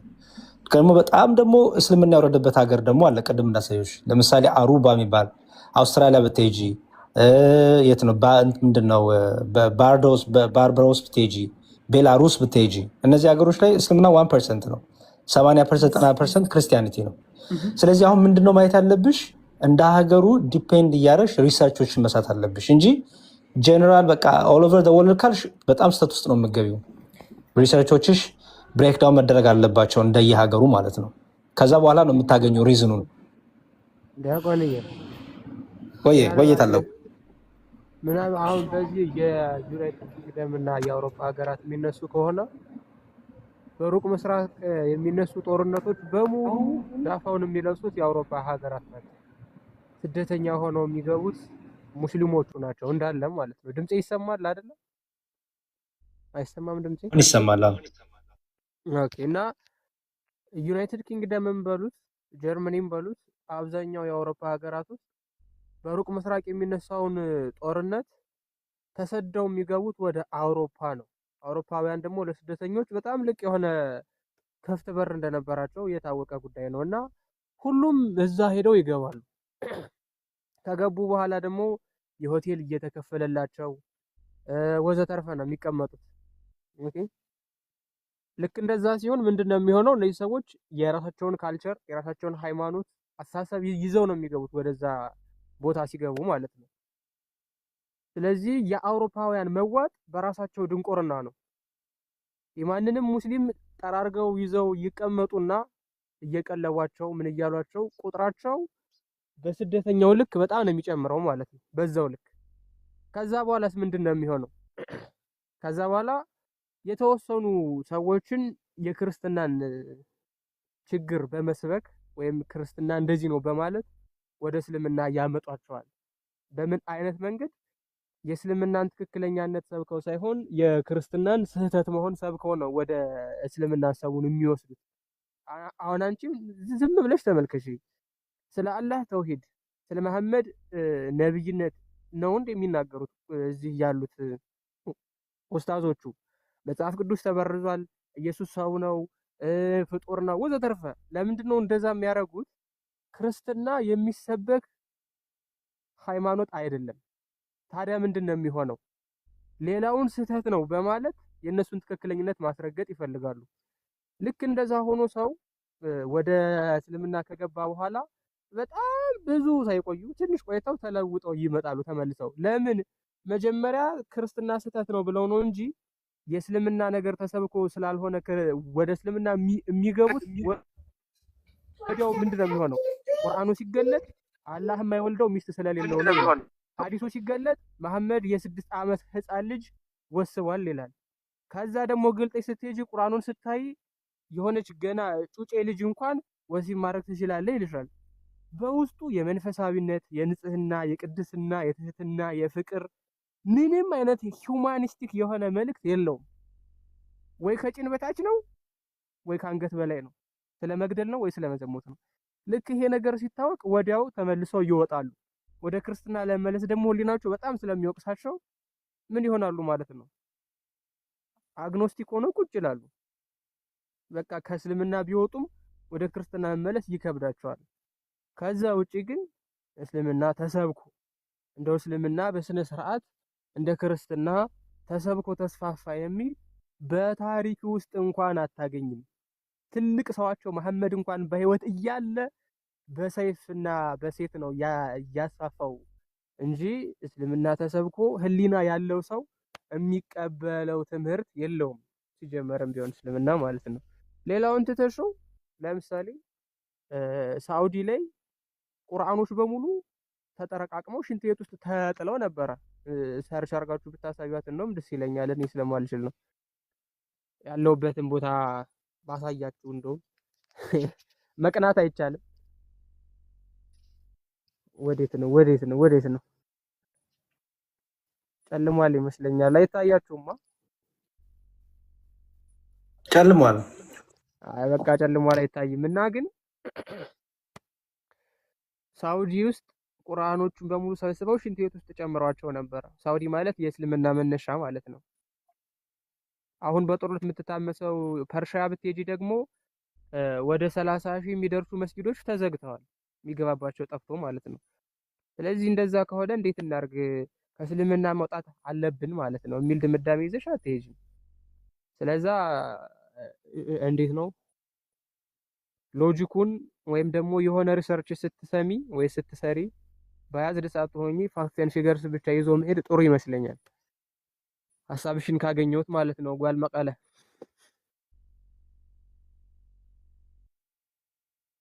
ደግሞ በጣም ደግሞ እስልምና ያወረደበት ሀገር ደግሞ አለ። ቅድም እንዳሳየሽ ለምሳሌ አሩባ የሚባል አውስትራሊያ ብትሄጂ የት ነው ምንድነው ባርባሮስ ብትሄጂ ቤላሩስ ብትሄጂ እነዚህ ሀገሮች ላይ እስልምና 1% ነው። 80% 90% ክርስቲያኒቲ ነው። ስለዚህ አሁን ምንድነው ማየት ያለብሽ? እንደ ሀገሩ ዲፔንድ እያደረግሽ ሪሰርቾችን መስራት አለብሽ እንጂ ጀነራል በቃ ኦል ኦቨር ዘ ወርልድ ካልሽ በጣም ስተት ውስጥ ነው የምትገቢው። ሪሰርቾችሽ ብሬክዳውን መደረግ አለባቸው እንደየሀገሩ ማለት ነው። ከዛ በኋላ ነው የምታገኘው ሪዝኑን። ወየት አለው ምናምን አሁን በዚህ የዩናይትድ ኪንግደም እና የአውሮፓ ሀገራት የሚነሱ ከሆነ በሩቅ ምስራቅ የሚነሱ ጦርነቶች በሙሉ ዳፋውን የሚለብሱት የአውሮፓ ሀገራት ናቸው። ስደተኛ ሆነው የሚገቡት ሙስሊሞቹ ናቸው እንዳለ ማለት ነው። ድምጼ ይሰማል አይደለም? አይሰማም? ድምጼ ይሰማል። ኦኬ። እና ዩናይትድ ኪንግደምን በሉት ጀርመኒም በሉት አብዛኛው የአውሮፓ ሀገራት ውስጥ በሩቅ ምስራቅ የሚነሳውን ጦርነት ተሰደው የሚገቡት ወደ አውሮፓ ነው። አውሮፓውያን ደግሞ ለስደተኞች በጣም ልቅ የሆነ ክፍት በር እንደነበራቸው የታወቀ ጉዳይ ነው እና ሁሉም እዛ ሄደው ይገባሉ። ከገቡ በኋላ ደግሞ የሆቴል እየተከፈለላቸው ወዘተርፈ ነው የሚቀመጡት። ኦኬ። ልክ እንደዛ ሲሆን ምንድነው የሚሆነው? እነዚህ ሰዎች የራሳቸውን ካልቸር የራሳቸውን ሃይማኖት አስተሳሰብ ይዘው ነው የሚገቡት ወደዛ ቦታ ሲገቡ ማለት ነው። ስለዚህ የአውሮፓውያን መዋጥ በራሳቸው ድንቁርና ነው። የማንንም ሙስሊም ጠራርገው ይዘው ይቀመጡና እየቀለቧቸው ምን እያሏቸው ቁጥራቸው በስደተኛው ልክ በጣም ነው የሚጨምረው ማለት ነው። በዛው ልክ ከዛ በኋላስ ምንድነው የሚሆነው? ከዛ በኋላ የተወሰኑ ሰዎችን የክርስትናን ችግር በመስበክ ወይም ክርስትና እንደዚህ ነው በማለት ወደ እስልምና ያመጧቸዋል። በምን አይነት መንገድ? የእስልምናን ትክክለኛነት ሰብከው ሳይሆን የክርስትናን ስህተት መሆን ሰብከው ነው ወደ እስልምና ሰውን የሚወስዱት። አሁን አንቺ ዝም ብለሽ ተመልከሽ። ስለ አላህ ተውሂድ ስለ መሐመድ ነብይነት ነው እንደሚናገሩት እዚህ ያሉት ኡስታዞቹ። መጽሐፍ ቅዱስ ተበርዟል፣ ኢየሱስ ሰው ነው፣ ፍጡር ነው ወዘተርፈ። ለምንድን ነው እንደዛ የሚያደርጉት? ክርስትና የሚሰበክ ሃይማኖት አይደለም። ታዲያ ምንድን ነው የሚሆነው? ሌላውን ስህተት ነው በማለት የእነሱን ትክክለኝነት ማስረገጥ ይፈልጋሉ። ልክ እንደዛ ሆኖ ሰው ወደ እስልምና ከገባ በኋላ በጣም ብዙ ሳይቆዩ ትንሽ ቆይተው ተለውጠው ይመጣሉ ተመልሰው። ለምን? መጀመሪያ ክርስትና ስህተት ነው ብለው ነው እንጂ የእስልምና ነገር ተሰብኮ ስላልሆነ ወደ እስልምና የሚገቡት። ወዲያው ምንድነው የሚሆነው? ቁርአኑ ሲገለጥ አላህ የማይወልደው ሚስት ስለሌለው ነው ይላል። ሐዲሱ ሲገለጥ መሐመድ የ6 ዓመት ህፃን ልጅ ወስቧል ይላል። ከዛ ደግሞ ግልጥ ስትሄጂ ቁርአኑን ስታይ የሆነች ገና ጩጬ ልጅ እንኳን ወሲብ ማድረግ ትችላለህ ይልሻል። በውስጡ የመንፈሳዊነት፣ የንጽህና፣ የቅድስና፣ የትህትና፣ የፍቅር ምንም አይነት ሂውማኒስቲክ የሆነ መልእክት የለውም። ወይ ከጭን በታች ነው ወይ ከአንገት በላይ ነው። ስለ መግደል ነው ወይ ስለ መዘሞት ነው። ልክ ይሄ ነገር ሲታወቅ ወዲያው ተመልሰው ይወጣሉ። ወደ ክርስትና ለመመለስ ደግሞ ህሊናቸው በጣም ስለሚወቅሳቸው ምን ይሆናሉ ማለት ነው? አግኖስቲክ ሆነው ቁጭ ይላሉ። በቃ ከእስልምና ቢወጡም ወደ ክርስትና መመለስ ይከብዳቸዋል። ከዛ ውጪ ግን እስልምና ተሰብኩ እንደው እስልምና በስነ ስርዓት እንደ ክርስትና ተሰብኮ ተስፋፋ የሚል በታሪክ ውስጥ እንኳን አታገኝም። ትልቅ ሰዋቸው መሐመድ እንኳን በህይወት እያለ በሰይፍና በሴት ነው ያሳፋው እንጂ እስልምና ተሰብኮ ህሊና ያለው ሰው የሚቀበለው ትምህርት የለውም ሲጀመርም ቢሆን እስልምና ማለት ነው። ሌላውን ትተሹ ለምሳሌ ሳውዲ ላይ ቁርአኖች በሙሉ ተጠረቃቅመው ሽንት ቤት ውስጥ ተጥለው ነበረ። ሰርች አድርጋችሁ ብታሳዩት እንደውም ደስ ይለኛል። እኔ ስለማልችል ነው ያለውበትን ቦታ ባሳያችሁ እንደውም መቅናት አይቻልም። ወዴት ነው? ጨልሟል ይመስለኛል። አይታያችሁማ? ጨልሟል። አይ በቃ ጨልሟል፣ አይታይም። እና ግን ሳውዲ ውስጥ ቁርአኖቹን በሙሉ ሰብስበው ሽንት ቤት ውስጥ ጨምሯቸው ነበር። ሳውዲ ማለት የእስልምና መነሻ ማለት ነው። አሁን በጦርነት የምትታመሰው ፐርሺያ ብትሄጂ ደግሞ ወደ 30,000 የሚደርሱ መስጊዶች ተዘግተዋል፣ የሚገባባቸው ጠፍቶ ማለት ነው። ስለዚህ እንደዛ ከሆነ እንዴት እናርግ? ከእስልምና መውጣት አለብን ማለት ነው የሚል ድምዳሜ ይዘሽ አትሄጂም። ስለዛ እንዴት ነው ሎጂኩን ወይም ደግሞ የሆነ ሪሰርች ስትሰሚ ወይ ስትሰሪ በያዝድ ሰዓት ሆኚ ፋክት ኤንድ ፊገርስ ብቻ ይዞ መሄድ ጥሩ ይመስለኛል። ሐሳብሽን ካገኘሁት ማለት ነው። ጓል መቀለ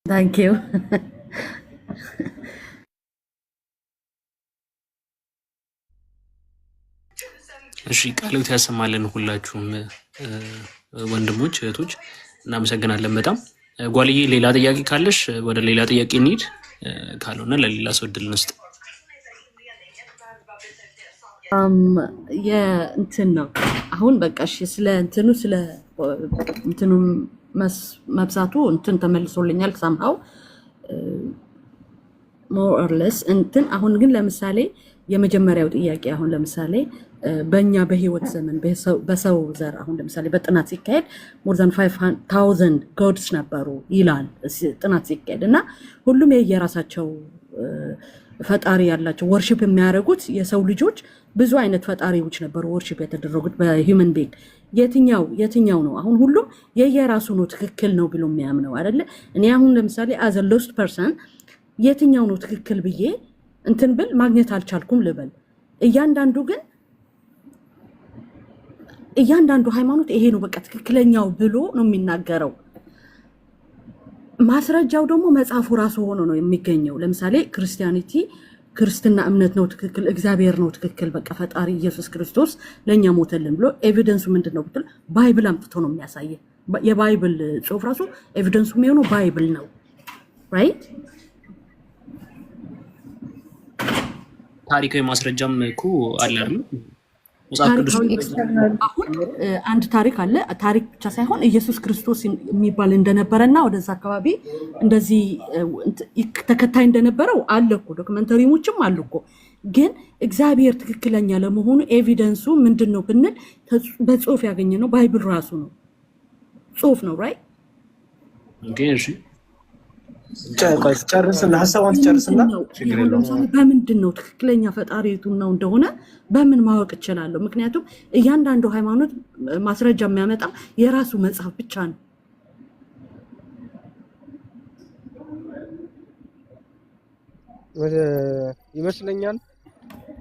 ታንክ ዩ። እሺ ቃልዎት ያሰማልን ሁላችሁም ወንድሞች እህቶች፣ እናመሰግናለን በጣም። ጓልዬ ሌላ ጥያቄ ካለሽ ወደ ሌላ ጥያቄ እንሂድ፣ ካልሆነ ለሌላ ሰው እድል እንስጥ። የእንትን ነው አሁን በቃ እሺ፣ ስለ እንትኑ መብዛቱ እንትን ተመልሶልኛል ሳምሃው ሞር ኦር ሌስ እንትን። አሁን ግን ለምሳሌ የመጀመሪያው ጥያቄ አሁን ለምሳሌ በእኛ በህይወት ዘመን በሰው ዘር አሁን ለምሳሌ በጥናት ሲካሄድ ሞር ዛን 5,000 ጎድስ ነበሩ ይላል ጥናት ሲካሄድ፣ እና ሁሉም የየራሳቸው ፈጣሪ ያላቸው ወርሺፕ የሚያደርጉት የሰው ልጆች ብዙ አይነት ፈጣሪዎች ነበሩ ወርሺፕ የተደረጉት በሂውመን ቢንግ። የትኛው ነው አሁን ሁሉም የየራሱ ነው ትክክል ነው ብሎ የሚያምነው አይደለ? እኔ አሁን ለምሳሌ አዘ ሎስት ፐርሰን የትኛው ነው ትክክል ብዬ እንትን ብል ማግኘት አልቻልኩም ልበል። እያንዳንዱ ሃይማኖት ይሄ ነው በቃ ትክክለኛው ብሎ ነው የሚናገረው። ማስረጃው ደግሞ መጽሐፉ ራሱ ሆኖ ነው የሚገኘው። ለምሳሌ ክርስትና እምነት ነው ትክክል፣ እግዚአብሔር ነው ትክክል፣ በቃ ፈጣሪ ኢየሱስ ክርስቶስ ለእኛ ሞተልን ብሎ ኤቪደንሱ ምንድን ነው ብትል ባይብል አምጥቶ ነው የሚያሳየ። የባይብል ጽሁፍ ራሱ ኤቪደንሱ የሚሆነው ባይብል ነው። ራይት? ታሪካዊ ማስረጃም እኮ አለ አይደል? መጽሐፍ ቅዱስ አሁን አንድ ታሪክ አለ። ታሪክ ብቻ ሳይሆን ኢየሱስ ክርስቶስ የሚባል እንደነበረና ወደዛ አካባቢ እንደዚህ ተከታይ እንደነበረው አለ እኮ ዶክመንተሪዎችም አሉ እኮ። ግን እግዚአብሔር ትክክለኛ ለመሆኑ ኤቪደንሱ ምንድን ነው ብንል በጽሁፍ ያገኘነው ባይብል ራሱ ነው፣ ጽሁፍ ነው። ራይት? እሺ ጨርስና ሀሳቧን ትጨርስና ችግር የለውም። በምንድን ነው ትክክለኛ ፈጣሪ የቱናው እንደሆነ በምን ማወቅ እችላለሁ? ምክንያቱም እያንዳንዱ ሃይማኖት ማስረጃ የሚያመጣው የራሱ መጽሐፍ ብቻ ነው። ይመስለኛል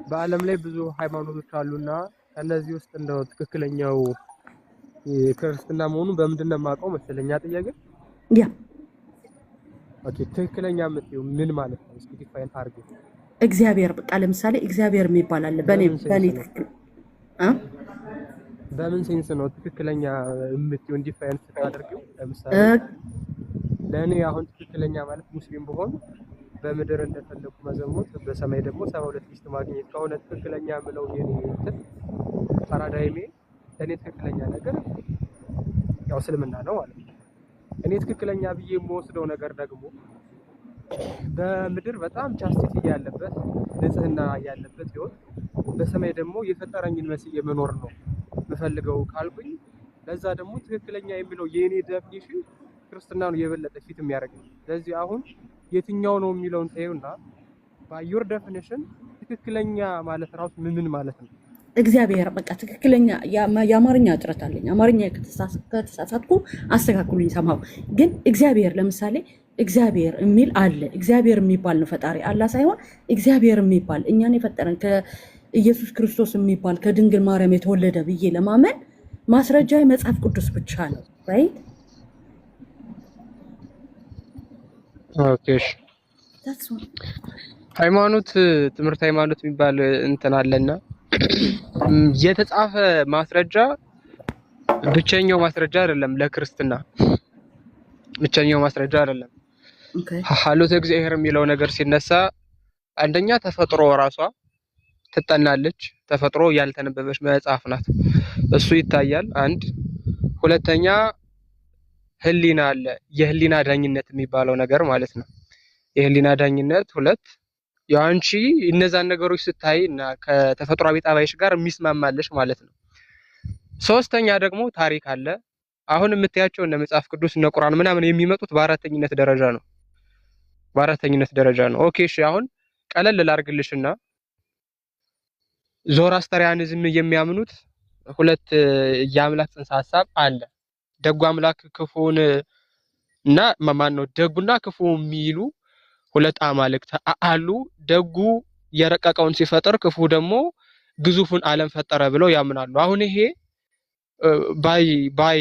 በዓለም ላይ ብዙ ሃይማኖቶች አሉና ከነዚህ ውስጥ እንደው ትክክለኛው ክርስትና መሆኑን በምንድን ነው የማውቀው መሰለኛ ጥያቄ። ያ ኦኬ፣ ትክክለኛ የምትይው ምን ማለት ነው? እስኪ ዲፋይን አድርጊ። እግዚአብሔር በቃ ለምሳሌ እግዚአብሔር የሚባል አለ። በኔ ትክክል በምን ሴንስ ነው ትክክለኛ የምትይው ዲፋይን ስታደርጊው? ለምሳሌ ለእኔ አሁን ትክክለኛ ማለት ሙስሊም ብሆን በምድር እንደፈለኩ መዘሙት በሰማይ ደግሞ 72 ሚስት ማግኘት ከሆነ ትክክለኛ የምለው የኔ እንትን ፓራዳይሜ ለእኔ ትክክለኛ ነገር ያው እስልምና ነው ማለት ነው። እኔ ትክክለኛ ብዬ የምወስደው ነገር ደግሞ በምድር በጣም ቻስቲቲ ያለበት ንጽህና ያለበት ህይወት፣ በሰማይ ደግሞ የፈጠረኝን መስዬ መኖር ነው የምፈልገው ካልኩኝ፣ ለዛ ደግሞ ትክክለኛ የሚለው የኔ ዴፊኒሽን ክርስትና ነው የበለጠ ፊት የሚያደርገኝ። ስለዚህ አሁን የትኛው ነው የሚለውን ተይውና ባዩር ዴፊኒሽን ትክክለኛ ማለት ራሱ ምን ማለት ነው? እግዚአብሔር በቃ ትክክለኛ የአማርኛ እጥረት አለኝ። አማርኛ ከተሳሳትኩ አስተካክሉኝ። ሰማው ግን እግዚአብሔር ለምሳሌ እግዚአብሔር የሚል አለ። እግዚአብሔር የሚባል ነው ፈጣሪ አላህ ሳይሆን እግዚአብሔር የሚባል እኛን የፈጠረን ከኢየሱስ ክርስቶስ የሚባል ከድንግል ማርያም የተወለደ ብዬ ለማመን ማስረጃ የመጽሐፍ ቅዱስ ብቻ ነው። ራይት ኦኬ። ሃይማኖት ትምህርት ሃይማኖት የሚባል እንትን አለና የተጻፈ ማስረጃ ብቸኛው ማስረጃ አይደለም። ለክርስትና ብቸኛው ማስረጃ አይደለም። ሀሎተ እግዚአብሔር የሚለው ነገር ሲነሳ አንደኛ ተፈጥሮ ራሷ ትጠናለች። ተፈጥሮ ያልተነበበች መጽሐፍ ናት። እሱ ይታያል። አንድ ሁለተኛ ህሊና አለ። የህሊና ዳኝነት የሚባለው ነገር ማለት ነው። የህሊና ዳኝነት ሁለት ያንቺ እነዛን ነገሮች ስታይ እና ከተፈጥሯዊ ጠባይሽ ጋር የሚስማማልሽ ማለት ነው። ሶስተኛ ደግሞ ታሪክ አለ። አሁን የምታያቸው እነ መጽሐፍ ቅዱስ እነ ቁርአን ምናምን የሚመጡት በአራተኝነት ደረጃ ነው። በአራተኝነት ደረጃ ነው። ኦኬ እሺ፣ አሁን ቀለል ላድርግልሽና ዞራስተሪያኒዝም የሚያምኑት ሁለት የአምላክ ጽንሰ ሐሳብ አለ። ደጉ አምላክ ክፉን እና ማን ነው ደጉና ክፉ የሚሉ ሁለት አማልክት አሉ። ደጉ የረቀቀውን ሲፈጥር ክፉ ደግሞ ግዙፉን ዓለም ፈጠረ ብለው ያምናሉ። አሁን ይሄ ባይ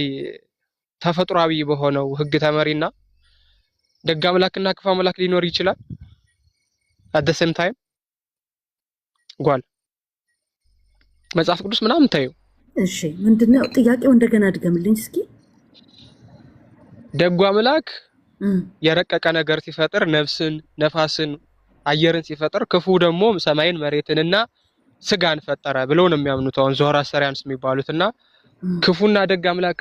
ተፈጥሯዊ በሆነው ህግ ተመሪና ደግ አምላክና ክፉ አምላክ ሊኖር ይችላል at the same time ጓል መጽሐፍ ቅዱስ ምናምን ታዩ። እሺ ምንድነው ጥያቄው? እንደገና ድገምልኝ እስኪ። ደጉ አምላክ የረቀቀ ነገር ሲፈጥር ነፍስን፣ ነፋስን፣ አየርን ሲፈጥር ክፉ ደግሞ ሰማይን፣ መሬትንና ስጋን ፈጠረ ብለው ነው የሚያምኑት አሁን ዞራስተሪያንስ የሚባሉትና ክፉና ደግ አምላክ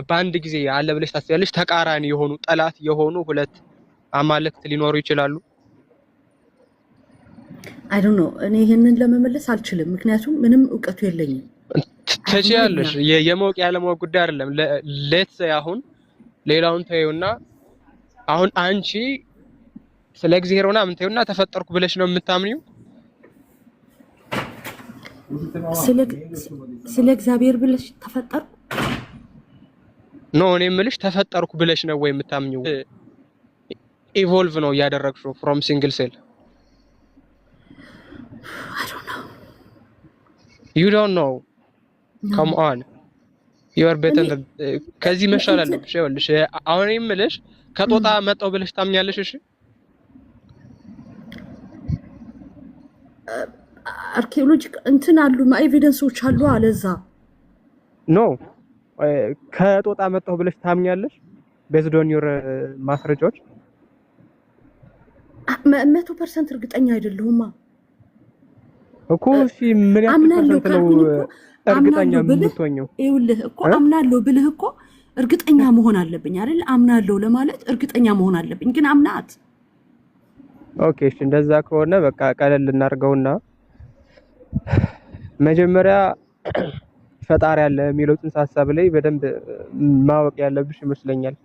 በአንድ ጊዜ አለ ብለሽ ታስቢያለሽ? ተቃራኒ የሆኑ ጠላት የሆኑ ሁለት አማልክት ሊኖሩ ይችላሉ? አይ ዶንት ኖ እኔ ይሄንን ለመመለስ አልችልም፣ ምክንያቱም ምንም እውቀቱ የለኝም። ትችያለሽ። የማወቅ ያለማወቅ ጉዳይ አይደለም። ሌትስ አሁን ሌላውን ተይውና አሁን አንቺ ስለ እግዚአብሔር ሆና ምን ተይውና ተፈጠርኩ ብለሽ ነው የምታምኒው? ስለ እግዚአብሔር ብለሽ ተፈጠርኩ ኖ እኔ የምልሽ ተፈጠርኩ ብለሽ ነው ወይ የምታምኒው? ኢቮልቭ ነው ያደረግሽው ፍሮም ሲንግል ሴል። I don't know. You don't know? No. Come on. You are better than ከዚህ መሻል አለብሽ። ይኸውልሽ አሁን የምልሽ ከጦጣ መጣው ብለሽ ታምኛለሽ? እሺ አርኪኦሎጂክ እንትን አሉ ኤቪደንሶች አሉ አለዛ ኖ ከጦጣ መጣው ብለሽ ታምኛለሽ? based on your ማስረጃዎች 100% እርግጠኛ አይደለሁማ እኮ። እሺ ምን ያክል ፐርሰንት ነው እርግጠኛ የምትሆኚው? ይኸውልህ እኮ አምናለሁ ብልህ እኮ እርግጠኛ መሆን አለብኝ አይደል? አምናለሁ ለማለት እርግጠኛ መሆን አለብኝ፣ ግን አምናት። ኦኬ እሺ፣ እንደዛ ከሆነ በቃ ቀለል እናድርገውና መጀመሪያ ፈጣሪ አለ የሚለው ጽንሰ ሐሳብ ላይ በደንብ ማወቅ ያለብሽ ይመስለኛል።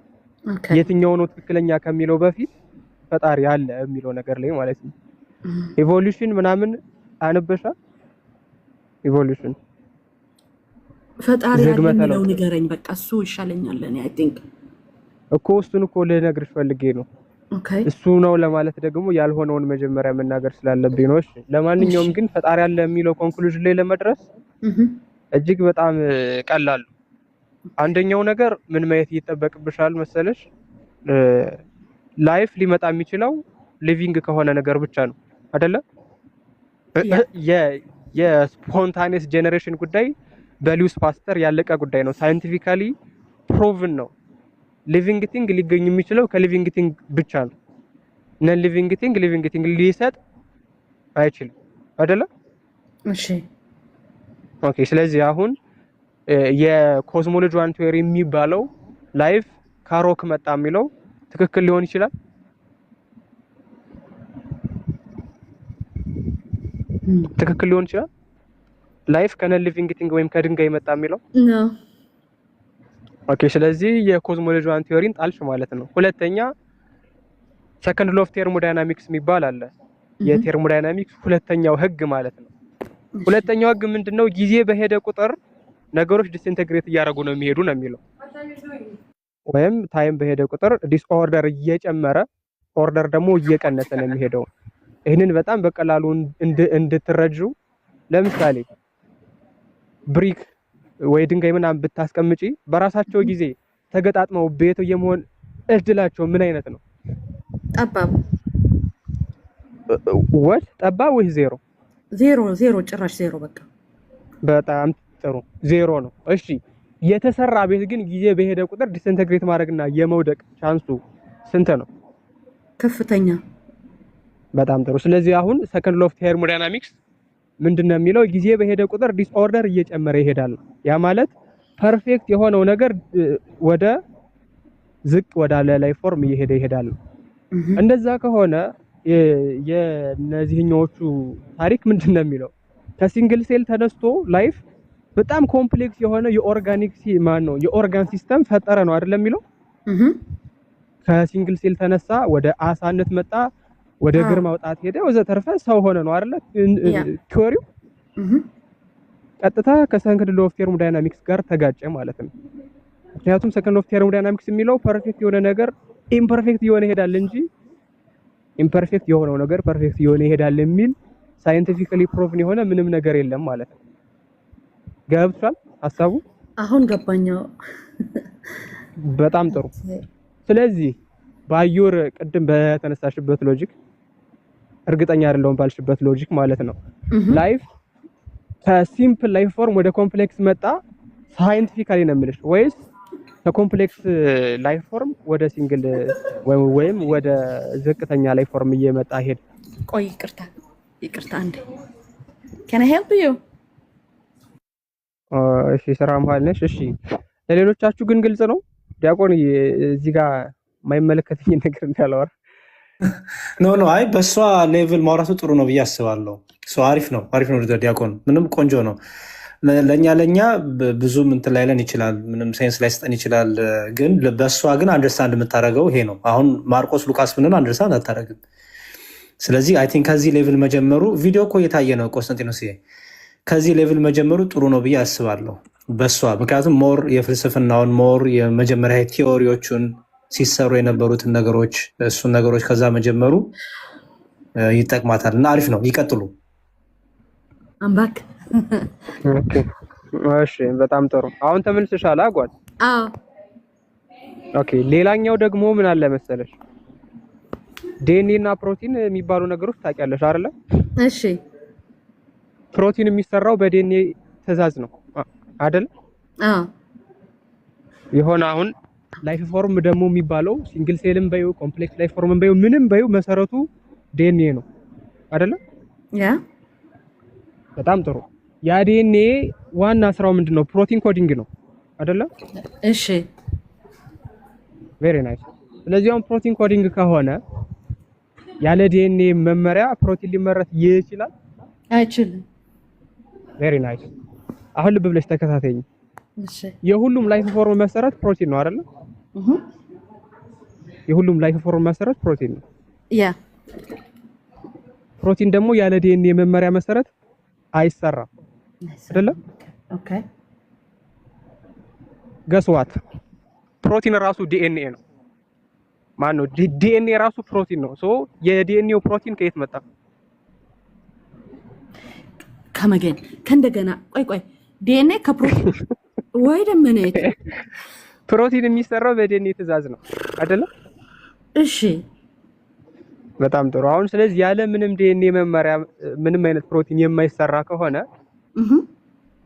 የትኛው ነው ትክክለኛ ከሚለው በፊት ፈጣሪ አለ የሚለው ነገር ላይ ማለት ነው። ኢቮሉሽን ምናምን አንበሻ ኢቮሉሽን ፈጣሪ አለ የሚለው ንገረኝ፣ በቃ እሱ ይሻለኛል እኔ አይ ቲንክ እኮ እሱን እኮ ልነግርሽ ፈልጌ ነው። ኦኬ እሱ ነው ለማለት ደግሞ ያልሆነውን መጀመሪያ መናገር ስላለብኝ ነው። እሺ ለማንኛውም ግን ፈጣሪ አለ የሚለው ኮንክሉዥን ላይ ለመድረስ እጅግ በጣም ቀላል። አንደኛው ነገር ምን ማየት ይጠበቅብሻል መሰለሽ? ላይፍ ሊመጣ የሚችለው ሊቪንግ ከሆነ ነገር ብቻ ነው አይደለ? የስፖንታኒየስ ጄኔሬሽን ጉዳይ በሊዩስ ፓስተር ያለቀ ጉዳይ ነው። ሳይንቲፊካሊ ፕሮቭን ነው። ሊቪንግ ቲንግ ሊገኝ የሚችለው ከሊቪንግ ቲንግ ብቻ ነው። ነን ሊቪንግ ቲንግ ሊሰጥ አይችልም አይደለ? እሺ ኦኬ። ስለዚህ አሁን የኮስሞሎጂ ዋን ቲዮሪ የሚባለው ላይፍ ካሮክ መጣ የሚለው ትክክል ሊሆን ይችላል? ትክክል ሊሆን ይችላል? ላይፍ ከነን ሊቪንግ ቲንግ ወይም ከድንጋይ መጣ የሚለው ኖ። ኦኬ። ስለዚህ የኮስሞሎጂ ዋን ቲዮሪን ጣልሽ ማለት ነው። ሁለተኛ ሰከንድ ሎው ኦፍ ቴርሞዳይናሚክስ የሚባል አለ። የቴርሞዳይናሚክስ ሁለተኛው ህግ ማለት ነው። ሁለተኛው ህግ ምንድነው? ጊዜ በሄደ ቁጥር ነገሮች ዲስኢንተግሬት እያደረጉ ነው የሚሄዱ ነው የሚለው። ወይም ታይም በሄደ ቁጥር ዲስኦርደር እየጨመረ ኦርደር ደግሞ እየቀነሰ ነው የሚሄደው። ይህንን በጣም በቀላሉ እንድትረጁ ለምሳሌ ብሪክ ወይ ድንጋይ ምናምን ብታስቀምጪ በራሳቸው ጊዜ ተገጣጥመው ቤት የመሆን እድላቸው ምን አይነት ነው? ጠባብ ወይ ጠባብ ወይ ዜሮ? ዜሮ ጭራሽ ዜሮ። በቃ በጣም ጥሩ ዜሮ ነው። እሺ የተሰራ ቤት ግን ጊዜ በሄደ ቁጥር ዲስኢንተግሬት ማድረግና የመውደቅ ቻንሱ ስንት ነው? ከፍተኛ። በጣም ጥሩ። ስለዚህ አሁን ሰከንድ ሎው ኦፍ ቴርሞዳይናሚክስ ምንድነው የሚለው? ጊዜ በሄደ ቁጥር ዲስኦርደር እየጨመረ ይሄዳል። ያ ማለት ፐርፌክት የሆነው ነገር ወደ ዝቅ ወዳለ ላይ ፎርም እየሄደ ይሄዳል። እንደዛ ከሆነ የነዚህኞቹ ታሪክ ምንድነው የሚለው? ከሲንግል ሴል ተነስቶ ላይፍ በጣም ኮምፕሌክስ የሆነ የኦርጋን ሲስተም ፈጠረ ነው አይደለም የሚለው? ከሲንግል ሴል ተነሳ፣ ወደ አሳነት መጣ፣ ወደ እግር ማውጣት ሄደ፣ ወዘተርፈ ሰው ሆነ ነው አይደለ? ቲዮሪው ቀጥታ ከሰከንድ ሎው ኦፍ ቴርሞዳይናሚክስ ጋር ተጋጨ ማለት ነው። ምክንያቱም ሰከንድ ሎው ኦፍ ቴርሞዳይናሚክስ የሚለው ፐርፌክት የሆነ ነገር ኢምፐርፌክት የሆነ ይሄዳል እንጂ ኢምፐርፌክት የሆነው ነገር ፐርፌክት የሆነ ይሄዳል የሚል ሳይንቲፊካሊ ፕሩቭን የሆነ ምንም ነገር የለም ማለት ነው። ገብቷል ሀሳቡ? አሁን ገባኛው። በጣም ጥሩ። ስለዚህ ባዩር ቅድም በተነሳሽበት ሎጂክ እርግጠኛ አይደለሁም ባልሽበት ሎጂክ ማለት ነው ላይፍ ከሲምፕል ላይፍ ፎርም ወደ ኮምፕሌክስ መጣ ሳይንቲፊካሊ ነው የምልሽ ወይስ ከኮምፕሌክስ ላይፍ ፎርም ወደ ሲንግል ወይም ወደ ዝቅተኛ ላይፍ ፎርም እየመጣ ሄድ? ቆይ ይቅርታ አንዴ can I help you? እሺ ስራ መሀል ነሽ። እሺ ለሌሎቻችሁ ግን ግልጽ ነው? ዲያቆን እዚህ ጋር የማይመለከተኝ ነገር እንዳላወራ ኖ አይ በሷ ሌቭል ማውራቱ ጥሩ ነው ብዬ አስባለሁ። ሶ አሪፍ ነው ዲያቆን ምንም ቆንጆ ነው። ለኛ ብዙም እንትን ላይለን ይችላል፣ ምንም ሴንስ ላይሰጠን ይችላል። ግን በሷ ግን አንደርስታንድ የምታደርገው ይሄ ነው። አሁን ማርቆስ ሉቃስ ምንን አንደርስታንድ አታደርግም። ስለዚህ አይ ቲንክ ከዚህ ሌቭል መጀመሩ ቪዲዮ እኮ እየታየ ነው ቆስጠንጢኖስ፣ ከዚህ ሌቭል መጀመሩ ጥሩ ነው ብዬ አስባለሁ በሷ። ምክንያቱም ሞር የፍልስፍናውን ሞር የመጀመሪያ ቲዎሪዎቹን ሲሰሩ የነበሩትን ነገሮች እሱን ነገሮች ከዛ መጀመሩ ይጠቅማታል እና አሪፍ ነው። ይቀጥሉ። አምባክ እሺ በጣም ጥሩ። አሁን ተመልሰሻል አጓል? አዎ ኦኬ። ሌላኛው ደግሞ ምን አለ መሰለሽ ዲኤንኤ እና ፕሮቲን የሚባሉ ነገሮች ታውቂያለሽ አይደለ? እሺ ፕሮቲን የሚሰራው በዲኤንኤ ትዕዛዝ ነው አይደል? አዎ የሆነ አሁን ላይፍ ፎርም ደግሞ የሚባለው ሲንግል ሴልም በዩ ኮምፕሌክስ ላይፍ ፎርምም በዩ ምንም በዩ መሰረቱ ዲኤንኤ ነው አይደለ? ያ በጣም ጥሩ። ያ ዲኤንኤ ዋና ስራው ምንድነው? ፕሮቲን ኮዲንግ ነው አይደለ? እሺ ቬሪ ናይስ። ስለዚህ አሁን ፕሮቲን ኮዲንግ ከሆነ ያለ ዲኤንኤ መመሪያ ፕሮቲን ሊመረት ይችላል? አይችልም። ቬሪ ናይስ። አሁን ልብ ብለሽ ተከታተይኝ። እሺ የሁሉም ላይፍ ፎርም መሰረት ፕሮቲን ነው አይደለ? የሁሉም ላይፍ ፎርም መሰረት ፕሮቲን ነው። ያ ፕሮቲን ደግሞ ያለ ዲኤንኤ መመሪያ መሰረት አይሰራም አይደለ? ኦኬ ገስዋት ፕሮቲን ራሱ ዲኤንኤ ነው። ማን ነው ዲኤንኤ ራሱ ፕሮቲን ነው። ሶ የዲኤንኤው ፕሮቲን ከየት መጣ? ከመገን ከእንደገና ቆይ ዲኤንኤ ከፕሮቲን ወይ ደመነ ፕሮቲን የሚሰራው በዲኤንኤ ትዕዛዝ ነው አይደለ? እሺ በጣም ጥሩ። አሁን ስለዚህ ያለ ምንም ዲኤንኤ መመሪያ ምንም አይነት ፕሮቲን የማይሰራ ከሆነ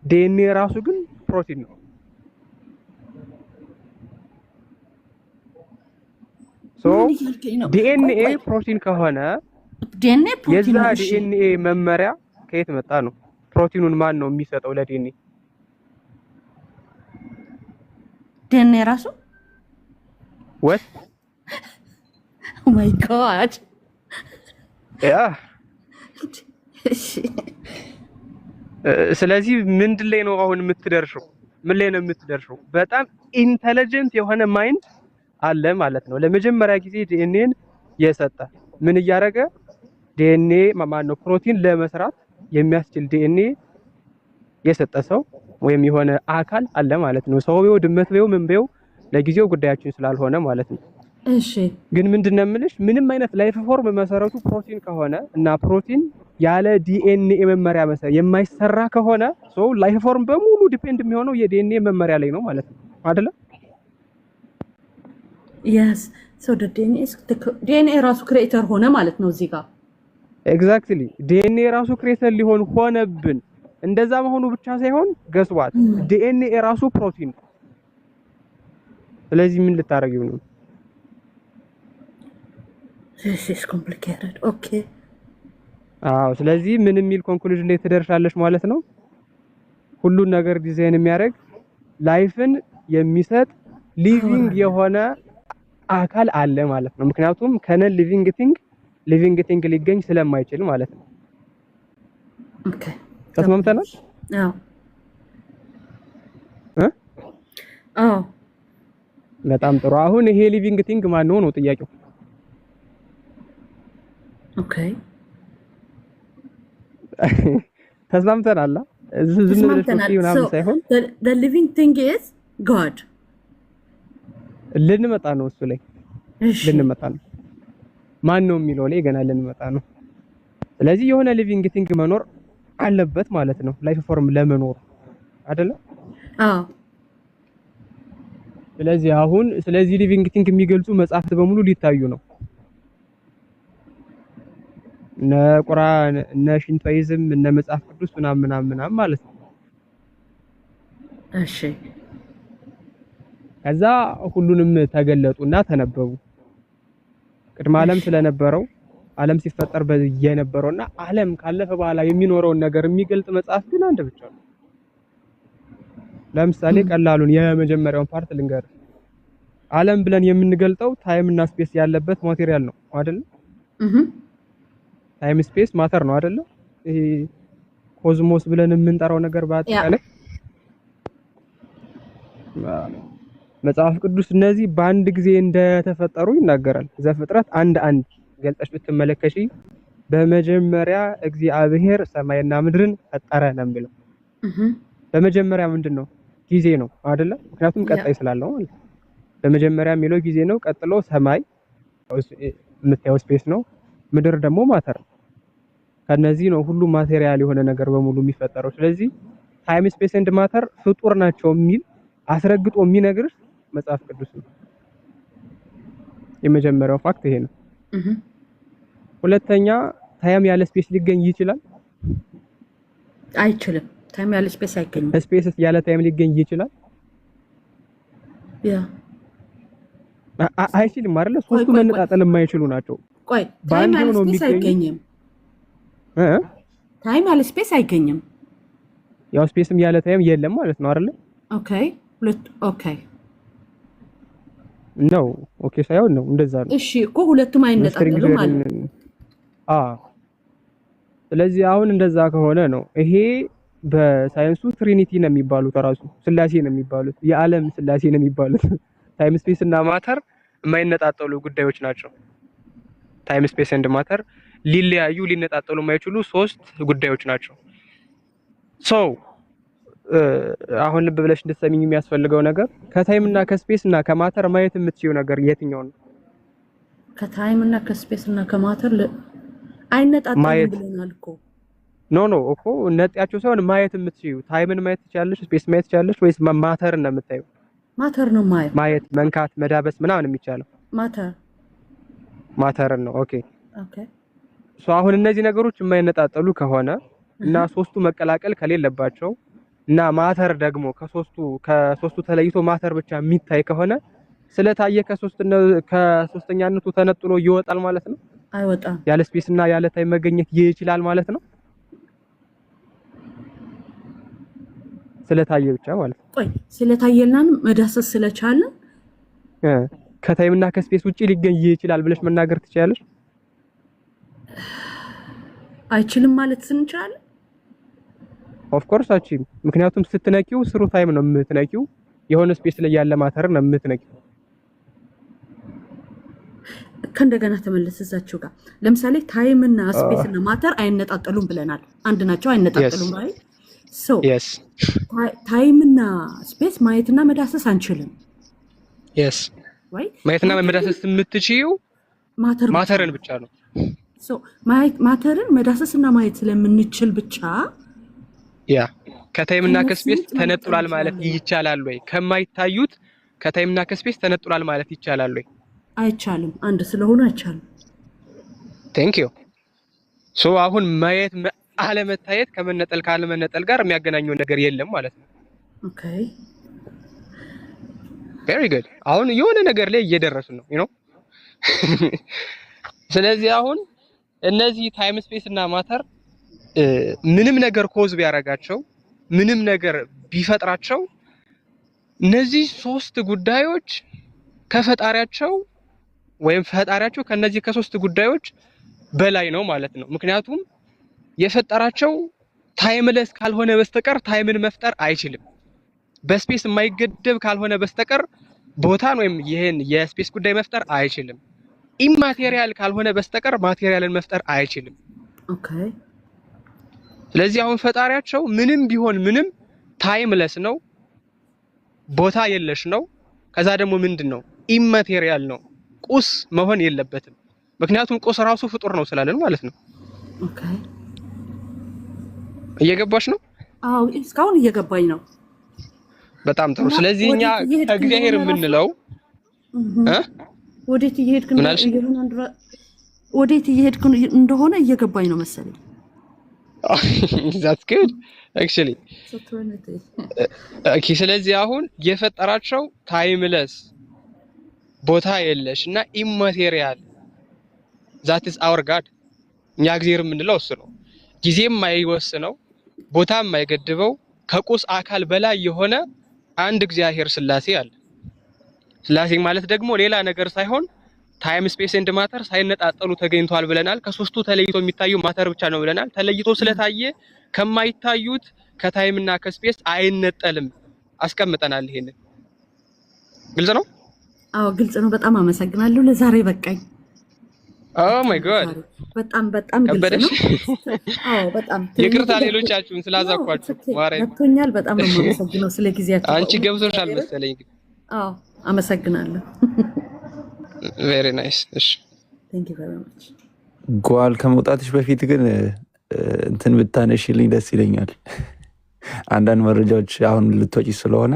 ዲኤንኤ ራሱ ግን ፕሮቲን ነው። ሶ ዲኤንኤ ፕሮቲን ከሆነ የዛ ዲኤንኤ መመሪያ ከየት መጣ ነው? ፕሮቲኑን ማን ነው የሚሰጠው ለዲኤንኤ? ዲኤንኤ ራሱ ወት ኦ ማይ ጋድ ያ ስለዚህ ምንድን ላይ ነው አሁን የምትደርሽው? ምን ላይ ነው የምትደርሽው? በጣም ኢንተለጀንት የሆነ ማይንድ አለ ማለት ነው። ለመጀመሪያ ጊዜ ዲኤንኤን የሰጠ ምን እያደረገ ዲኤንኤ ማን ነው ፕሮቲን ለመስራት የሚያስችል ዲኤንኤ የሰጠ ሰው ወይም የሆነ አካል አለ ማለት ነው። ሰው ቢው ድመት ቢው ምን ቢው ለጊዜው ጉዳያችን ስላልሆነ ማለት ነው። እሺ ግን ምንድነው የምልሽ ምንም አይነት ላይፍ ፎርም መሰረቱ ፕሮቲን ከሆነ እና ፕሮቲን ያለ ዲኤንኤ መመሪያ መሰረት የማይሰራ ከሆነ ሰው ላይፍ ፎርም በሙሉ ዲፔንድ የሚሆነው የዲኤንኤ መመሪያ ላይ ነው ማለት ነው አይደለ? yes so the DNA ራሱ ክሬተር ሆነ ማለት ነው እዚህ ጋር ኤግዛክትሊ ዲኤንኤ ራሱ ክሬተር ሊሆን ሆነብን። እንደዛ መሆኑ ብቻ ሳይሆን ገስዋት ዲኤንኤ ራሱ ፕሮቲን። ስለዚህ ምን ልታረጊው ነው? this is complicated okay ስለዚህ ምን የሚል ኮንክሉዥን ላይ ትደርሻለሽ ማለት ነው? ሁሉን ነገር ዲዛይን የሚያደርግ ላይፍን የሚሰጥ ሊቪንግ የሆነ አካል አለ ማለት ነው። ምክንያቱም ከነን ሊቪንግ ቲንግ ሊገኝ ስለማይችል ማለት ነው። ኦኬ ተስማምተናል? አዎ በጣም ጥሩ። አሁን ይሄ ሊቪንግ ቲንግ ማን ነው ነው ጥያቄው? ኦኬ ተስማምተናል? ዝም ብለሽ ምናምን ሳይሆን the living thing is God ልንመጣ ነው እሱ ላይ ልንመጣ ነው። ማን ነው የሚለው ላይ ገና ልንመጣ ነው። ስለዚህ የሆነ ሊቪንግ ቲንግ መኖር አለበት ማለት ነው ላይፍ ፎርም ለመኖር አይደለ? ስለዚህ ሊቪንግ ቲንግ የሚገልጹ መጽሐፍት በሙሉ ሊታዩ ነው። እነ ቁርአን እነ ሽንቶይዝም እነ መጽሐፍ ቅዱስ ምናምን ማለት ነው። እሺ ከዛ ሁሉንም ተገለጡና ተነበቡ። ቅድመ ዓለም ስለነበረው ዓለም ሲፈጠር የነበረውና ዓለም ካለፈ በኋላ የሚኖረውን ነገር የሚገልጽ መጽሐፍ ግን አንድ ብቻ ነው። ለምሳሌ ቀላሉን የመጀመሪያውን ፓርት ልንገር። ዓለም ብለን የምንገልጠው ታይም እና ስፔስ ያለበት ማቴሪያል ነው አይደል? ታይም ስፔስ ማተር ነው አይደል? ይሄ ኮዝሞስ ብለን የምንጠራው ነገር በአጠቃላይ መጽሐፍ ቅዱስ እነዚህ በአንድ ጊዜ እንደተፈጠሩ ይናገራል። ዘፍጥረት 1:1 ገልጠሽ ብትመለከቺ በመጀመሪያ እግዚአብሔር ሰማይና ምድርን ፈጠረ ነው የሚለው። በመጀመሪያ ምንድነው? ጊዜ ነው አይደለ? ምክንያቱም ቀጣይ ስላለው ማለት ነው። በመጀመሪያ የሚለው ጊዜ ነው። ቀጥሎ ሰማይ የምታየው ስፔስ ነው። ምድር ደግሞ ማተር ነው። ከነዚህ ነው ሁሉ ማቴሪያል የሆነ ነገር በሙሉ የሚፈጠረው። ስለዚህ ታይም ስፔስ ኤንድ ማተር ፍጡር ናቸው የሚል አስረግጦ የሚነግርሽ መጽሐፍ ቅዱስ ነው። የመጀመሪያው ፋክት ይሄ ነው። ሁለተኛ ታይም ያለ ስፔስ ሊገኝ ይችላል? አይችልም። ታይም ያለ ስፔስ አይገኝም። ስፔስ ያለ ታይም ሊገኝ ይችላል? ያ አይችልም አይደል? ሶስቱ መነጣጠል የማይችሉ ናቸው። ቆይ ታይም ያለ ስፔስ አይገኝም። ታይም ያለ ስፔስ አይገኝም። ያው ስፔስም ያለ ታይም የለም ማለት ነው አይደል? ኦኬ ኦኬ ነው ኦኬ ሳይሆን ነው እንደዛ ነው። እሺ እኮ ሁለቱም አይነጣጠሉም ማለት ነው። ስለዚህ አሁን እንደዛ ከሆነ ነው ይሄ በሳይንሱ ትሪኒቲ ነው የሚባሉት፣ ራሱ ስላሴ ነው የሚባሉት፣ የዓለም ስላሴ ነው የሚባሉት። ታይም ስፔስ እና ማተር የማይነጣጠሉ ጉዳዮች ናቸው። ታይም ስፔስ ኤንድ ማተር ሊለያዩ ሊነጣጠሉ የማይችሉ ሶስት ጉዳዮች ናቸው። አሁን ልብ ብለሽ እንድትሰሚኝ የሚያስፈልገው ነገር ከታይም እና ከስፔስ እና ከማተር ማየት የምትችይው ነገር የትኛው ነው? ከታይም እና ከስፔስ እና ከማተር አይነጣጠሉም ብለናል እኮ። ኖ እኮ ነጥያቸው ሳይሆን ማየት የምትችይው ታይምን ማየት ትችያለሽ፣ ስፔስ ማየት ትችያለሽ ወይስ ማተርን ነው የምታየው? ማተር ነው ማየት መንካት፣ መዳበስ ምናምን የሚቻለው ማተርን ነው። ኦኬ አሁን እነዚህ ነገሮች የማይነጣጠሉ ከሆነ እና ሶስቱ መቀላቀል ከሌለባቸው እና ማተር ደግሞ ከሶስቱ ተለይቶ ማተር ብቻ የሚታይ ከሆነ ስለታየ ከሶስተኛነቱ ተነጥሎ ይወጣል ማለት ነው? አይወጣም። ያለ ስፔስ እና ያለ ታይም መገኘት ይችላል ማለት ነው? ስለታየ ብቻ ማለት ነው። ቆይ ስለታየና መዳሰስ ስለቻለ ከታይም እና ከስፔስ ውጪ ሊገኝ ይችላል ብለሽ መናገር ትችያለሽ? አይችልም ማለት እንችላለን? ኦፍ ኮርስ አቺም። ምክንያቱም ስትነኪው ስሩ ታይም ነው የምትነኪው፣ የሆነ ስፔስ ላይ ያለ ማተር ነው የምትነኪው። ከእንደገና ተመለስ እዛቸው ጋር ለምሳሌ ታይም እና ስፔስ እና ማተር አይነጣጠሉም ብለናል። አንድ ናቸው፣ አይነጣጠሉም። ራይ ታይም እና ስፔስ ማየትና መዳሰስ አንችልም። ማየትና መዳሰስ የምትችይው ማተርን ብቻ ነው። ማተርን መዳሰስ እና ማየት ስለምንችል ብቻ ከታይምና ከስፔስ ተነጥሏል ማለት ይቻላል ወይ? ከማይታዩት ከታይምና ከስፔስ ተነጥሏል ማለት ይቻላል ወይ? አይቻልም። አንድ ስለሆነ አይቻልም። ቴንክ ዩ። አሁን ማየት አለመታየት ከመነጠል ካለመነጠል ጋር የሚያገናኘው ነገር የለም ማለት ነው። ኦኬ ቬሪ ጉድ። አሁን የሆነ ነገር ላይ እየደረስን ነው you know ስለዚህ አሁን እነዚህ ታይም ስፔስ እና ማተር ምንም ነገር ኮዝ ቢያረጋቸው ምንም ነገር ቢፈጥራቸው እነዚህ ሶስት ጉዳዮች ከፈጣሪያቸው ወይም ፈጣሪያቸው ከነዚህ ከሶስት ጉዳዮች በላይ ነው ማለት ነው። ምክንያቱም የፈጠራቸው ታይምለስ ካልሆነ በስተቀር ታይምን መፍጠር አይችልም። በስፔስ የማይገደብ ካልሆነ በስተቀር ቦታን ወይም ይሄን የስፔስ ጉዳይ መፍጠር አይችልም። ኢማቴሪያል ካልሆነ በስተቀር ማቴሪያልን መፍጠር አይችልም። ኦኬ ስለዚህ አሁን ፈጣሪያቸው ምንም ቢሆን ምንም ታይምለስ ነው፣ ቦታ የለሽ ነው። ከዛ ደግሞ ምንድነው ኢማቴሪያል ነው፣ ቁስ መሆን የለበትም። ምክንያቱም ቁስ ራሱ ፍጡር ነው ስላለን ማለት ነው። ኦኬ እየገባሽ ነው? አዎ እስካሁን እየገባኝ ነው። በጣም ጥሩ። ስለዚህ እኛ እግዚአብሔር የምንለው ወዴት እየሄድክ እንደሆነ እየገባኝ ነው መሰለኝ። that's good actually ኦኬ ስለዚህ አሁን የፈጠራቸው ታይምለስ ቦታ የለሽ እና ኢማቴሪያል that is our god እኛ እግዚአብሔር የምንለው እሱ ነው። ጊዜም የማይወስነው ቦታም የማይገድበው ከቁስ አካል በላይ የሆነ አንድ እግዚአብሔር ሥላሴ አለ። ሥላሴ ማለት ደግሞ ሌላ ነገር ሳይሆን ታይም ስፔስ ኤንድ ማተር ሳይነጣጠሉ ተገኝቷል ብለናል። ከሶስቱ ተለይቶ የሚታየው ማተር ብቻ ነው ብለናል። ተለይቶ ስለታየ ከማይታዩት ከታይምና ከስፔስ አይነጠልም አስቀምጠናል። ይሄንን ግልጽ ነው? አዎ ግልጽ ነው። በጣም አመሰግናለሁ። ለዛሬ በቃኝ። ኦ ማይ ጋድ በጣም ግልጽ ነው። አዎ በጣም ይቅርታ ሌሎቻችሁን ስላዛኳችሁ ማርያም ገብቶኛል። በጣም ነው የማመሰግነው ስለ ጊዜያችሁ። አንቺ ገብቶሻል መሰለኝ። አዎ አመሰግናለሁ። ቬሪ ናይስ። እሺ ቴንክ ዩ ቬሪ ማች። ጓል ከመውጣትሽ በፊት ግን እንትን ብታነሽልኝ ደስ ይለኛል። አንዳንድ መረጃዎች አሁን ልትወጪ ስለሆነ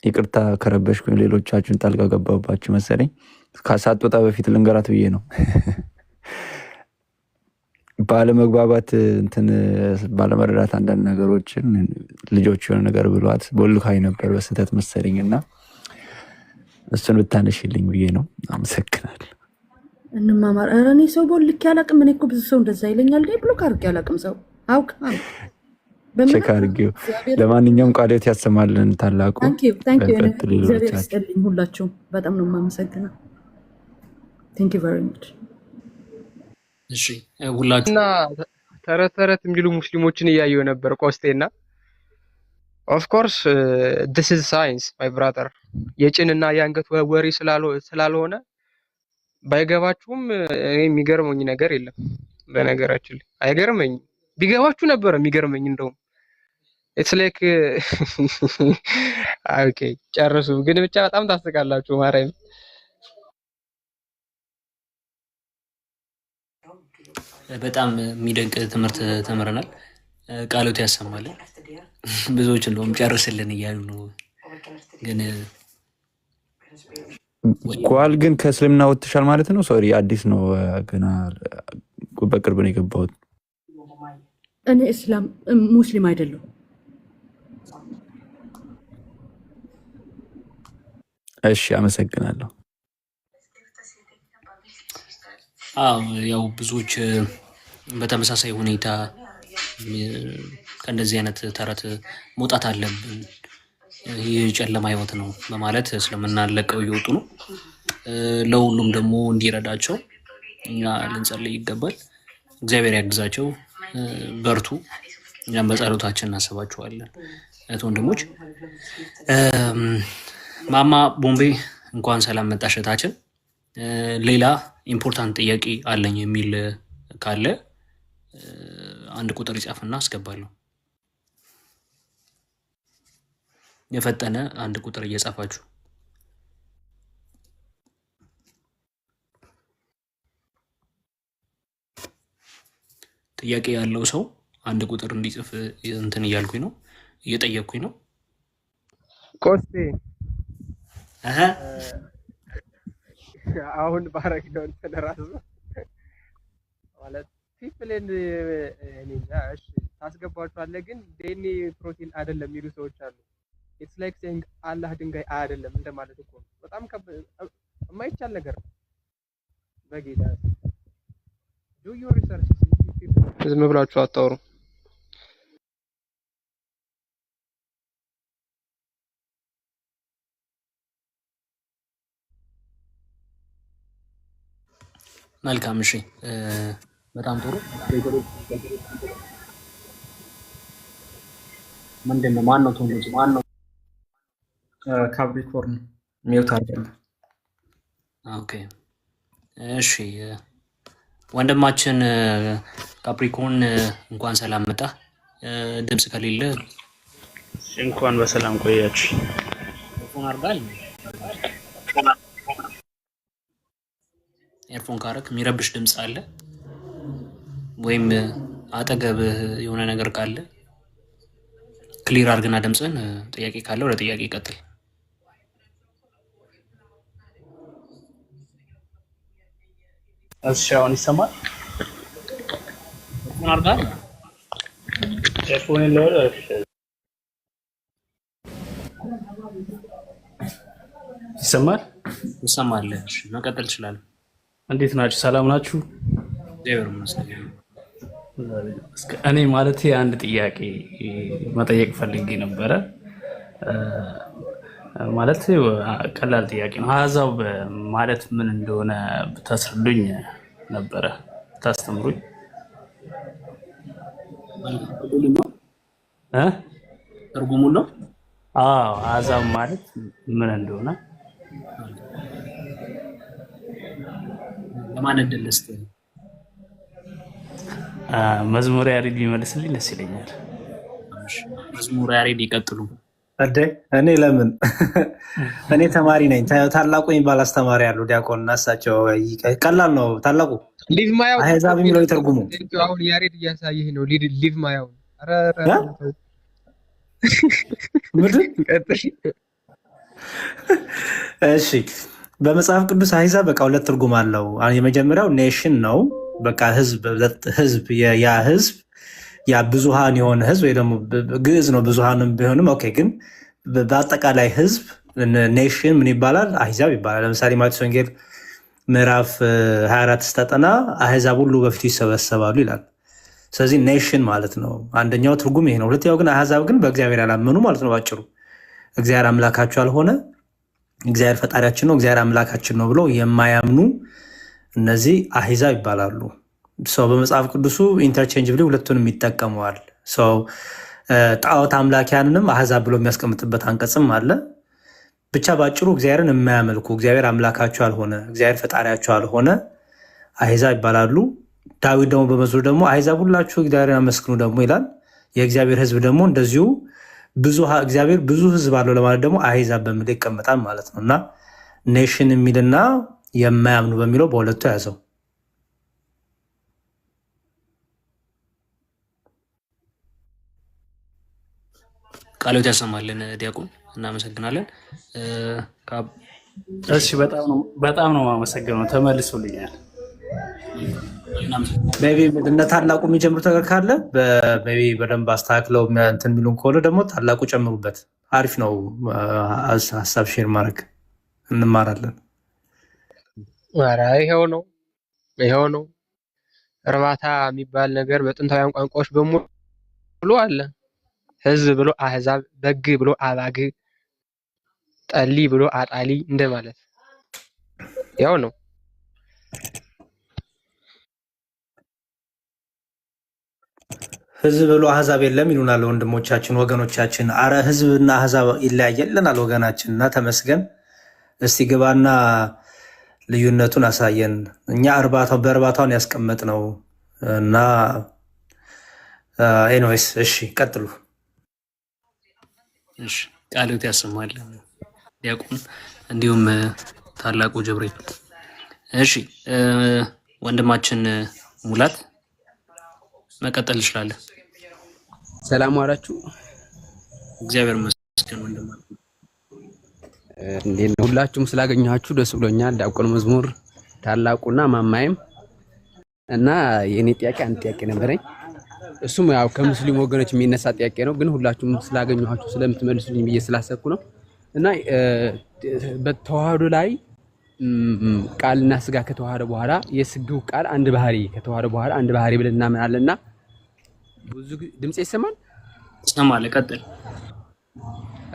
ይቅርታ ከረበሽኩኝ፣ ሌሎቻችሁን ጣልቃ ገባባችሁ መሰለኝ። ሳትወጣ በፊት ልንገራት ብዬ ነው። ባለመግባባት እንትን ባለመረዳት አንዳንድ ነገሮችን ልጆች የሆነ ነገር ብሏት ቦልካይ ነበር በስህተት መሰለኝ እና እሱን ብታነሽልኝ ብዬ ነው። አመሰግናለሁ። እንማማር። ኧረ እኔ ሰው ቦልክ ያላቅም። እኔ እኮ ብዙ ሰው እንደዛ ይለኛል። ብሎክ አድርጌ ያላቅም ሰው አውቅ ቼክ አድርጌው። ለማንኛውም ቃልዮት ያሰማልን ታላቁ። እግዚአብሔር ይስጥልኝ። ሁላችሁም በጣም ነው የማመሰግነው። ቴንክ ዩ ቬሪ ማች። እሺ ሁላችሁ እና ተረት ተረት የሚሉ ሙስሊሞችን እያየሁ ነበር ቆስጤና ኦፍ ኮርስ this is science my brother የጭንና የአንገት ወሬ ስላልሆነ ባይገባችሁም እኔ የሚገርመኝ ነገር የለም። በነገራችን ላይ አይገርመኝም። ቢገባችሁ ነበር የሚገርመኝ እንደውም it's like ኦኬ ጨርሱ። ግን ብቻ በጣም ታስቃላችሁ ማርያም። በጣም የሚደንቅ ትምህርት ተምረናል። ቃሎት ያሰማልን። ብዙዎች እንደውም ጨርስልን እያሉ ነው። ግን ጓል ግን ከእስልምና ወጥተሻል ማለት ነው? ሶሪ አዲስ ነው ገና በቅርብ ነው የገባሁት። እኔ ሙስሊም አይደለሁም። እሺ አመሰግናለሁ። ያው ብዙዎች በተመሳሳይ ሁኔታ ከእንደዚህ አይነት ተረት መውጣት አለብን፣ ይህ ጨለማ ህይወት ነው በማለት እስልምና ለቀው እየወጡ ነው። ለሁሉም ደግሞ እንዲረዳቸው እኛ ልንጸልይ ይገባል። እግዚአብሔር ያግዛቸው፣ በርቱ። እኛም በጸሎታችን እናስባችኋለን። እህት ወንድሞች፣ ማማ ቦምቤ እንኳን ሰላም መጣሽ እህታችን። ሌላ ኢምፖርታንት ጥያቄ አለኝ የሚል ካለ አንድ ቁጥር ይጻፍና አስገባለሁ። የፈጠነ አንድ ቁጥር እየጻፋችሁ ጥያቄ ያለው ሰው አንድ ቁጥር እንዲጽፍ እንትን እያልኩኝ ነው፣ እየጠየቅኩኝ ነው። ቆስጤ አሀ አሁን ባረግነው እንትን ራሱ ማለት ፒፕልን እኔ እንጃ። እሺ ታስገባችኋለህ፣ ግን ዲኤንኤ ፕሮቲን አይደለም የሚሉ ሰዎች አሉ። ኢትስ ላይክ ሴይንግ አላህ ድንጋይ አይደለም እንደማለት እኮ ነው። በጣም የማይቻል ነገር ነው። በጌታ ዱ ዩር ሪሰርች። ዝም ብላችሁ አታውሩ። መልካም እሺ፣ በጣም ጥሩ። ምንድን ነው ማን ነው ቶሎጂ ማን ነው? ካፕሪኮርን ሚውት አድርገን። ኦኬ እሺ፣ ወንድማችን ካፕሪኮርን እንኳን ሰላም መጣ። ድምጽ ከሌለ እንኳን በሰላም ቆያችሁ። ኤርፎን አድርጋል። ኤርፎን ካረክ የሚረብሽ ድምፅ አለ ወይም አጠገብህ የሆነ ነገር ካለ ክሊር አድርግና ድምፅን። ጥያቄ ካለ ወደ ጥያቄ ይቀጥል። እሺ አሁን ይሰማል? ኤርፎን አድርጋል። ኤርፎን ለወለ ይሰማል? ይሰማል። እሺ መቀጠል ትችላለህ። እንዴት ናችሁ? ሰላም ናችሁ? እግዚአብሔር ይመስገን። እኔ ማለት አንድ ጥያቄ መጠየቅ ፈልጌ ነበረ። ማለት ቀላል ጥያቄ ነው። አሕዛብ ማለት ምን እንደሆነ ብታስረዱኝ ነበረ፣ ብታስተምሩኝ። ትርጉሙን ነው? አዎ አሕዛብ ማለት ምን እንደሆነ ለማን እድል ልስጥ? መዝሙር ያሬድ ቢመልስልኝ ደስ ይለኛል። መዝሙር ያሬድ ይቀጥሉ። እንዴ እኔ ለምን እኔ ተማሪ ነኝ። ታላቁ የሚባል አስተማሪ ያሉ ዲያቆን እና እሳቸው ቀላል ነው። ታላቁ ሊቭ ማያው አሕዛብ የሚለው ይተርጉሙ። አሁን ያሬድ እያሳየህ ነው። ሊቭ ማያው ምንድን እሺ በመጽሐፍ ቅዱስ አሕዛብ በቃ ሁለት ትርጉም አለው። የመጀመሪያው ኔሽን ነው። በቃ ህዝብ ያ ህዝብ ያ ብዙሃን የሆነ ህዝብ ወይ ደግሞ ግዕዝ ነው ብዙሃንም ቢሆንም ኦኬ። ግን በአጠቃላይ ህዝብ ኔሽን ምን ይባላል? አሕዛብ ይባላል። ለምሳሌ ማቴዎስ ወንጌል ምዕራፍ 24 ስታጠና አሕዛብ ሁሉ በፊቱ ይሰበሰባሉ ይላል። ስለዚህ ኔሽን ማለት ነው። አንደኛው ትርጉም ይሄ ነው። ሁለተኛው ግን አሕዛብ ግን በእግዚአብሔር ያላመኑ ማለት ነው። ባጭሩ እግዚአብሔር አምላካቸው አልሆነ እግዚአብሔር ፈጣሪያችን ነው፣ እግዚአብሔር አምላካችን ነው ብለው የማያምኑ እነዚህ አሕዛብ ይባላሉ። ሰው በመጽሐፍ ቅዱሱ ኢንተርቼንጅብሊ ሁለቱንም ይጠቀመዋል። ሰው ጣዖት አምላኪያንንም አሕዛብ ብሎ የሚያስቀምጥበት አንቀጽም አለ። ብቻ ባጭሩ እግዚአብሔርን የማያመልኩ እግዚአብሔር አምላካቸው አልሆነ እግዚአብሔር ፈጣሪያቸው አልሆነ አሕዛብ ይባላሉ። ዳዊት ደግሞ በመዝሙር ደግሞ አሕዛብ ሁላችሁ እግዚአብሔርን አመስግኑ ደግሞ ይላል። የእግዚአብሔር ሕዝብ ደግሞ እንደዚሁ እግዚአብሔር ብዙ ሕዝብ አለው ለማለት ደግሞ አሕዛብ በሚለው ይቀመጣል ማለት ነው። እና ኔሽን የሚልና የማያምኑ በሚለው በሁለቱ ያዘው። ቃሎት ያሰማልን ዲያቆን፣ እናመሰግናለን። እሺ በጣም ነው የማመሰግነው። ተመልሶልኛል። ቢ እነ ታላቁ የሚጀምሩት ነገር ካለ ቢ በደንብ አስተካክለው እንትን የሚሉን ከሆነ ደግሞ ታላቁ ጨምሩበት። አሪፍ ነው። ሀሳብ ሼር ማድረግ እንማራለን። ኧረ ይኸው ነው። እርባታ የሚባል ነገር በጥንታውያን ቋንቋዎች በሙሉ አለ። ህዝብ ብሎ አሕዛብ፣ በግ ብሎ አባግ፣ ጠሊ ብሎ አጣሊ እንደማለት ያው ነው። ህዝብ ብሎ አሕዛብ የለም ይሉናል ወንድሞቻችን ወገኖቻችን። አረ ህዝብና አሕዛብ ይለያየልናል ወገናችን። እና ተመስገን። እስቲ ግባና ልዩነቱን አሳየን። እኛ በእርባታውን ያስቀመጥ ነው እና ኤኒዌይስ እሺ ቀጥሉ። እሺ ቃልዎት ያሰማል ዲያቆን እንዲሁም ታላቁ ጀብሬል። እሺ ወንድማችን ሙላት መቀጠል እንችላለን። ሰላም ዋላችሁ። እግዚአብሔር ይመስገን ወንድማችን። እንዴት ነው? ሁላችሁም ስላገኘኋችሁ ደስ ብሎኛል። ዲያቆን መዝሙር ታላቁና ማማይም እና የኔ ጥያቄ አንድ ጥያቄ ነበረኝ። እሱም ያው ከሙስሊም ወገኖች የሚነሳ ጥያቄ ነው፣ ግን ሁላችሁም ስላገኘኋችሁ ስለምትመልሱልኝ ብዬ ስላሰብኩ ነው። እና በተዋህዶ ላይ ቃልና ስጋ ከተዋሃደ በኋላ የስግው ቃል አንድ ባህሪ ከተዋሃደ በኋላ አንድ ባህሪ ብለን እናምናለንና ብዙ ድምጽ ይሰማል ይሰማል። ቀጥል።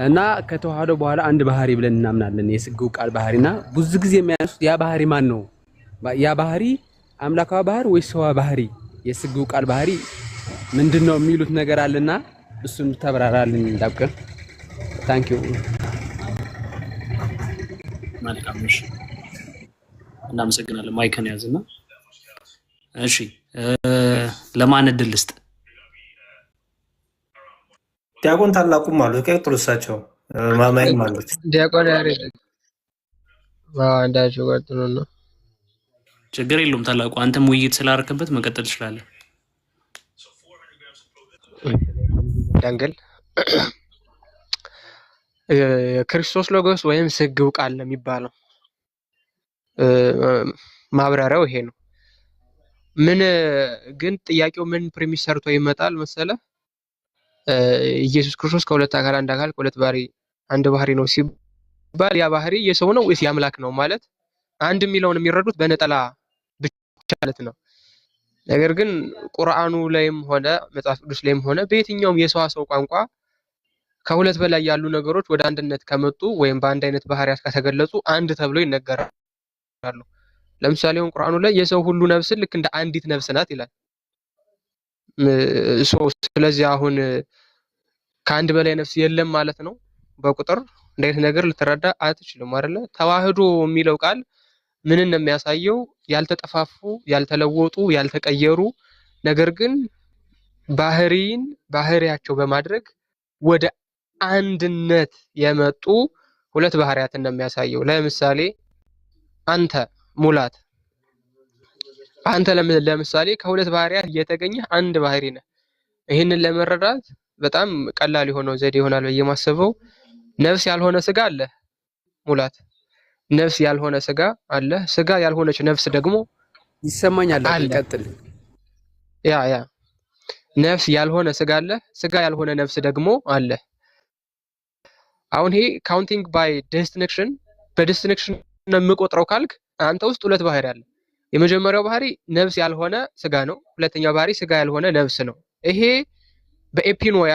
እና ከተዋሃደ በኋላ አንድ ባህሪ ብለን እናምናለን የስግው ቃል ባህሪና ብዙ ጊዜ የሚያነሱት ያ ባህሪ ማን ነው? ያ ባህሪ አምላካዊ ባህሪ ወይስ ሰዋ ባህሪ? የስግው ቃል ባህሪ ምንድነው የሚሉት ነገር አለና እሱን ተብራራልን ዳብቀን። ታንክ ዩ። መልካም እሺ፣ እናመሰግናለን። ማይክን ያዝና እሺ፣ ለማን እድል ልስጥ? ዲያቆን ታላቁም አሉ ቀጥሉ። እሳቸው ማማይም አሉት። ዲያቆን ያሬድ አንዳቸው ቀጥሉ ነው። ችግር የለውም ታላቁ፣ አንተም ውይይት ስላደረክበት መቀጠል ትችላለህ። ዳንግል ክርስቶስ ሎጎስ ወይም ስግው ቃል ነው የሚባለው። ማብራሪያው ይሄ ነው። ምን ግን ጥያቄው ምን ፕሪሚስ ሰርቶ ይመጣል መሰለ? ኢየሱስ ክርስቶስ ከሁለት አካል አንድ አካል ከሁለት ባህሪ አንድ ባህሪ ነው ሲባል ያ ባህሪ የሰው ነው ወይስ የአምላክ ነው ማለት አንድ የሚለውን የሚረዱት በነጠላ ብቻ ማለት ነው። ነገር ግን ቁርአኑ ላይም ሆነ መጽሐፍ ቅዱስ ላይም ሆነ በየትኛውም የሰዋሰው ቋንቋ ከሁለት በላይ ያሉ ነገሮች ወደ አንድነት ከመጡ ወይም በአንድ አይነት ባህሪያት ከተገለጹ አንድ ተብሎ ይነገራሉ። ለምሳሌ ቁርአኑ ላይ የሰው ሁሉ ነፍስ ልክ እንደ አንዲት ነፍስ ናት ይላል። ስለዚህ አሁን ከአንድ በላይ ነፍስ የለም ማለት ነው። በቁጥር እንዴት ነገር ልትረዳ አትችልም አይደለ? ተዋህዶ የሚለው ቃል ምንን ነው የሚያሳየው? ያልተጠፋፉ፣ ያልተለወጡ፣ ያልተቀየሩ ነገር ግን ባህሪያቸው በማድረግ ወደ አንድነት የመጡ ሁለት ባህሪያትን ነው የሚያሳየው። ለምሳሌ አንተ ሙላት፣ አንተ ለምሳሌ ከሁለት ባህሪያት እየተገኘ አንድ ባህሪ ነህ። ይህንን ለመረዳት በጣም ቀላል የሆነው ዘዴ ይሆናል ብዬ የማስበው ነፍስ ያልሆነ ስጋ አለ ሙላት፣ ነፍስ ያልሆነ ስጋ አለ። ስጋ ያልሆነች ነፍስ ደግሞ ይሰማኛል። ቀጥል። ያ ነፍስ ያልሆነ ስጋ አለ፣ ስጋ ያልሆነ ነፍስ ደግሞ አለ። አሁን ይሄ ካውንቲንግ ባይ ዴስቲኔሽን በዴስቲኔሽን ነው የምቆጥረው ካልክ አንተ ውስጥ ሁለት ባህሪ አለ። የመጀመሪያው ባህሪ ነፍስ ያልሆነ ስጋ ነው። ሁለተኛው ባህሪ ስጋ ያልሆነ ነፍስ ነው። ይሄ በኤፒኖያ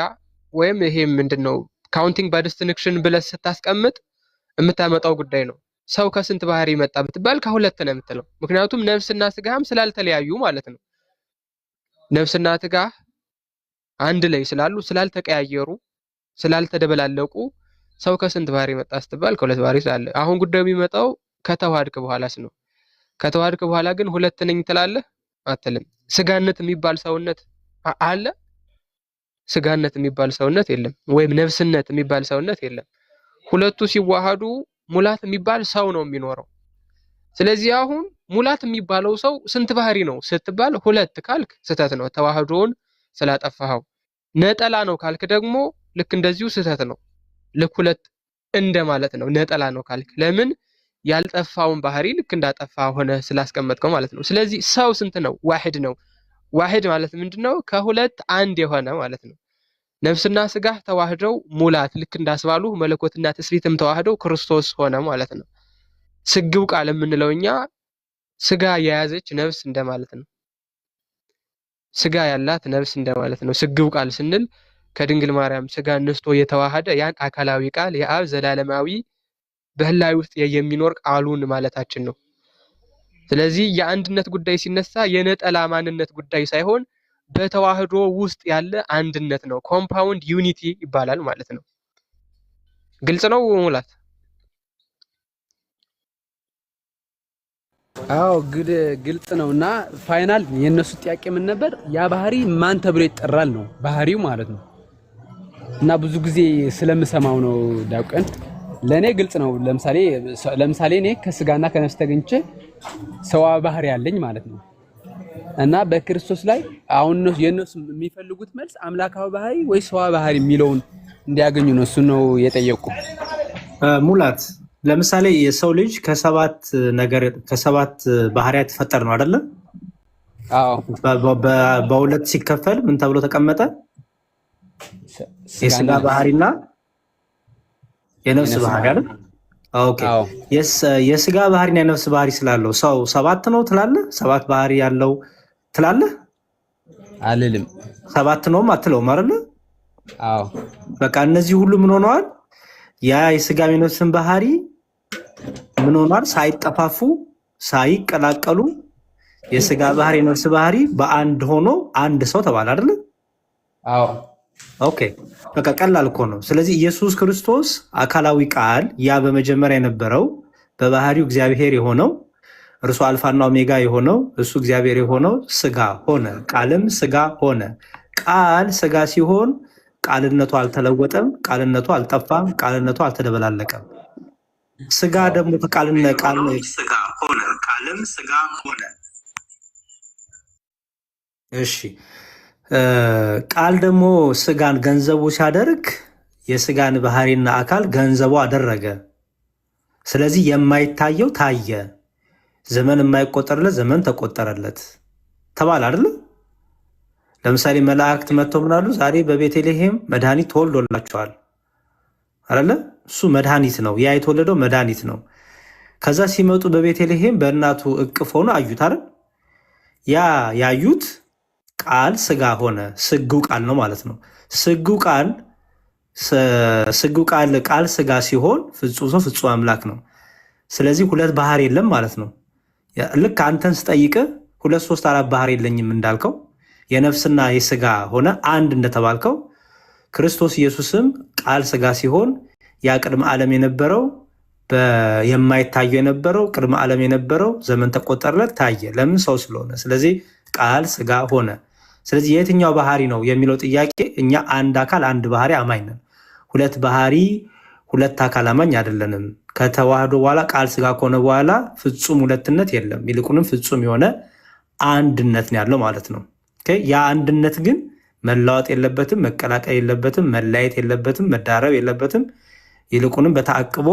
ወይም ይሄ ምንድነው ካውንቲንግ ባይ ዴስቲኔሽን ብለህ ስታስቀምጥ የምታመጣው ጉዳይ ነው። ሰው ከስንት ባህሪ መጣ ብትባል ከሁለት ነው የምትለው። ምክንያቱም ነፍስና ስጋም ስላልተለያዩ ማለት ነው። ነፍስና ስጋ አንድ ላይ ስላሉ ስላልተቀያየሩ ስላልተደበላለቁ ሰው ከስንት ባህሪ መጣ ስትባል ከሁለት ባህሪ ስላለ። አሁን ጉዳዩ የሚመጣው ከተዋሃድክ በኋላስ ነው። ከተዋሃድክ በኋላ ግን ሁለት ነኝ ትላለህ አትልም። ስጋነት የሚባል ሰውነት አለ? ስጋነት የሚባል ሰውነት የለም፣ ወይም ነፍስነት የሚባል ሰውነት የለም። ሁለቱ ሲዋሃዱ ሙላት የሚባል ሰው ነው የሚኖረው። ስለዚህ አሁን ሙላት የሚባለው ሰው ስንት ባህሪ ነው ስትባል ሁለት ካልክ ስህተት ነው፣ ተዋህዶውን ስላጠፋኸው። ነጠላ ነው ካልክ ደግሞ ልክ እንደዚሁ ስህተት ነው፣ ልክ ሁለት እንደማለት ነው። ነጠላ ነው ካልክ ለምን ያልጠፋውን ባህሪ ልክ እንዳጠፋ ሆነ ስላስቀመጥከው ማለት ነው። ስለዚህ ሰው ስንት ነው? ዋሂድ ነው። ዋሂድ ማለት ምንድነው? ከሁለት አንድ የሆነ ማለት ነው። ነፍስና ስጋ ተዋህደው ሙላት ልክ እንዳስባሉ መለኮትና ትስብእትም ተዋህደው ክርስቶስ ሆነ ማለት ነው። ስግው ቃል የምንለው እኛ ስጋ የያዘች ነፍስ እንደማለት ነው። ስጋ ያላት ነፍስ እንደማለት ነው። ስግው ቃል ስንል ከድንግል ማርያም ስጋ ነስቶ የተዋሃደ ያን አካላዊ ቃል የአብ ዘላለማዊ በህላዊ ውስጥ የሚኖር ቃሉን ማለታችን ነው። ስለዚህ የአንድነት ጉዳይ ሲነሳ የነጠላ ማንነት ጉዳይ ሳይሆን በተዋህዶ ውስጥ ያለ አንድነት ነው። ኮምፓውንድ ዩኒቲ ይባላል ማለት ነው። ግልጽ ነው ሙላት? አዎ ግልጽ ነውና ፋይናል የነሱ ጥያቄ ምን ነበር? ያ ባህሪ ማን ተብሎ ይጠራል ነው ባህሪው ማለት ነው። እና ብዙ ጊዜ ስለምሰማው ነው ዳውቀን ለኔ ግልጽ ነው። ለምሳሌ እኔ ከስጋና ከነፍስ ተገኝቼ ሰዋዊ ባህሪ ያለኝ ማለት ነው። እና በክርስቶስ ላይ አሁን የነሱ የሚፈልጉት መልስ አምላካዊ ባህሪ ወይ ሰዋዊ ባህሪ የሚለውን እንዲያገኙ ነው። እሱ ነው የጠየቁ ሙላት። ለምሳሌ የሰው ልጅ ከሰባት ባህሪያት ተፈጠረ ነው አይደለ? አዎ። በሁለት ሲከፈል ምን ተብሎ ተቀመጠ? የስጋ ባህሪና የነፍስ ባህሪ አይደል? ኦኬ። የስጋ ባህሪና የነፍስ ባህሪ ስላለው ሰው ሰባት ነው ትላለህ? ሰባት ባህሪ ያለው ትላለህ? አልልም። ሰባት ነውም አትለውም አይደለ? አዎ። በቃ እነዚህ ሁሉ ምን ሆነዋል? ያ የስጋ የነፍስን ባህሪ ምን ሆኗል? ሳይጠፋፉ ሳይቀላቀሉ የስጋ ባህሪ የነፍስ ባህሪ በአንድ ሆኖ አንድ ሰው ተባለ አይደል? አዎ። ኦኬ በቃ ቀላል እኮ ነው። ስለዚህ ኢየሱስ ክርስቶስ አካላዊ ቃል ያ በመጀመሪያ የነበረው በባህሪው እግዚአብሔር የሆነው እርሱ አልፋና ኦሜጋ የሆነው እሱ እግዚአብሔር የሆነው ስጋ ሆነ። ቃልም ስጋ ሆነ። ቃል ስጋ ሲሆን ቃልነቱ አልተለወጠም፣ ቃልነቱ አልጠፋም፣ ቃልነቱ አልተደበላለቀም። ስጋ ደግሞ ከቃልነት ስጋ ሆነ፣ ቃልም ስጋ ሆነ። እሺ ቃል ደግሞ ስጋን ገንዘቡ ሲያደርግ የስጋን ባህሪና አካል ገንዘቡ አደረገ። ስለዚህ የማይታየው ታየ፣ ዘመን የማይቆጠርለት ዘመን ተቆጠረለት ተባለ አይደል? ለምሳሌ መላእክት መጥተው ምናሉ? ዛሬ በቤተልሔም መድኃኒት ተወልዶላቸዋል አይደለ? እሱ መድኃኒት ነው። ያ የተወለደው መድኃኒት ነው። ከዛ ሲመጡ በቤተልሔም በእናቱ እቅፍ ሆኖ አዩት አይደል? ያ ያዩት ቃል ስጋ ሆነ። ስግው ቃል ነው ማለት ነው። ስግው ቃል ስጋ ሲሆን ፍጹም ሰው ፍጹም አምላክ ነው። ስለዚህ ሁለት ባህር የለም ማለት ነው። ልክ አንተን ስጠይቅ 2 3 4 ባህር የለኝም እንዳልከው የነፍስና የስጋ ሆነ አንድ እንደተባልከው ክርስቶስ ኢየሱስም ቃል ስጋ ሲሆን ያ ቅድመ ዓለም የነበረው የማይታየው የነበረው ቅድመ ዓለም የነበረው ዘመን ተቆጠረለት ታየ። ለምን? ሰው ስለሆነ። ስለዚህ ቃል ስጋ ሆነ። ስለዚህ የትኛው ባህሪ ነው የሚለው ጥያቄ እኛ አንድ አካል አንድ ባህሪ አማኝ ነን። ሁለት ባህሪ ሁለት አካል አማኝ አይደለንም። ከተዋህዶ በኋላ ቃል ስጋ ከሆነ በኋላ ፍጹም ሁለትነት የለም። ይልቁንም ፍጹም የሆነ አንድነት ነው ያለው ማለት ነው። ያ አንድነት ግን መለዋወጥ የለበትም፣ መቀላቀል የለበትም፣ መለያየት የለበትም፣ መዳረብ የለበትም። ይልቁንም በተአቅቦ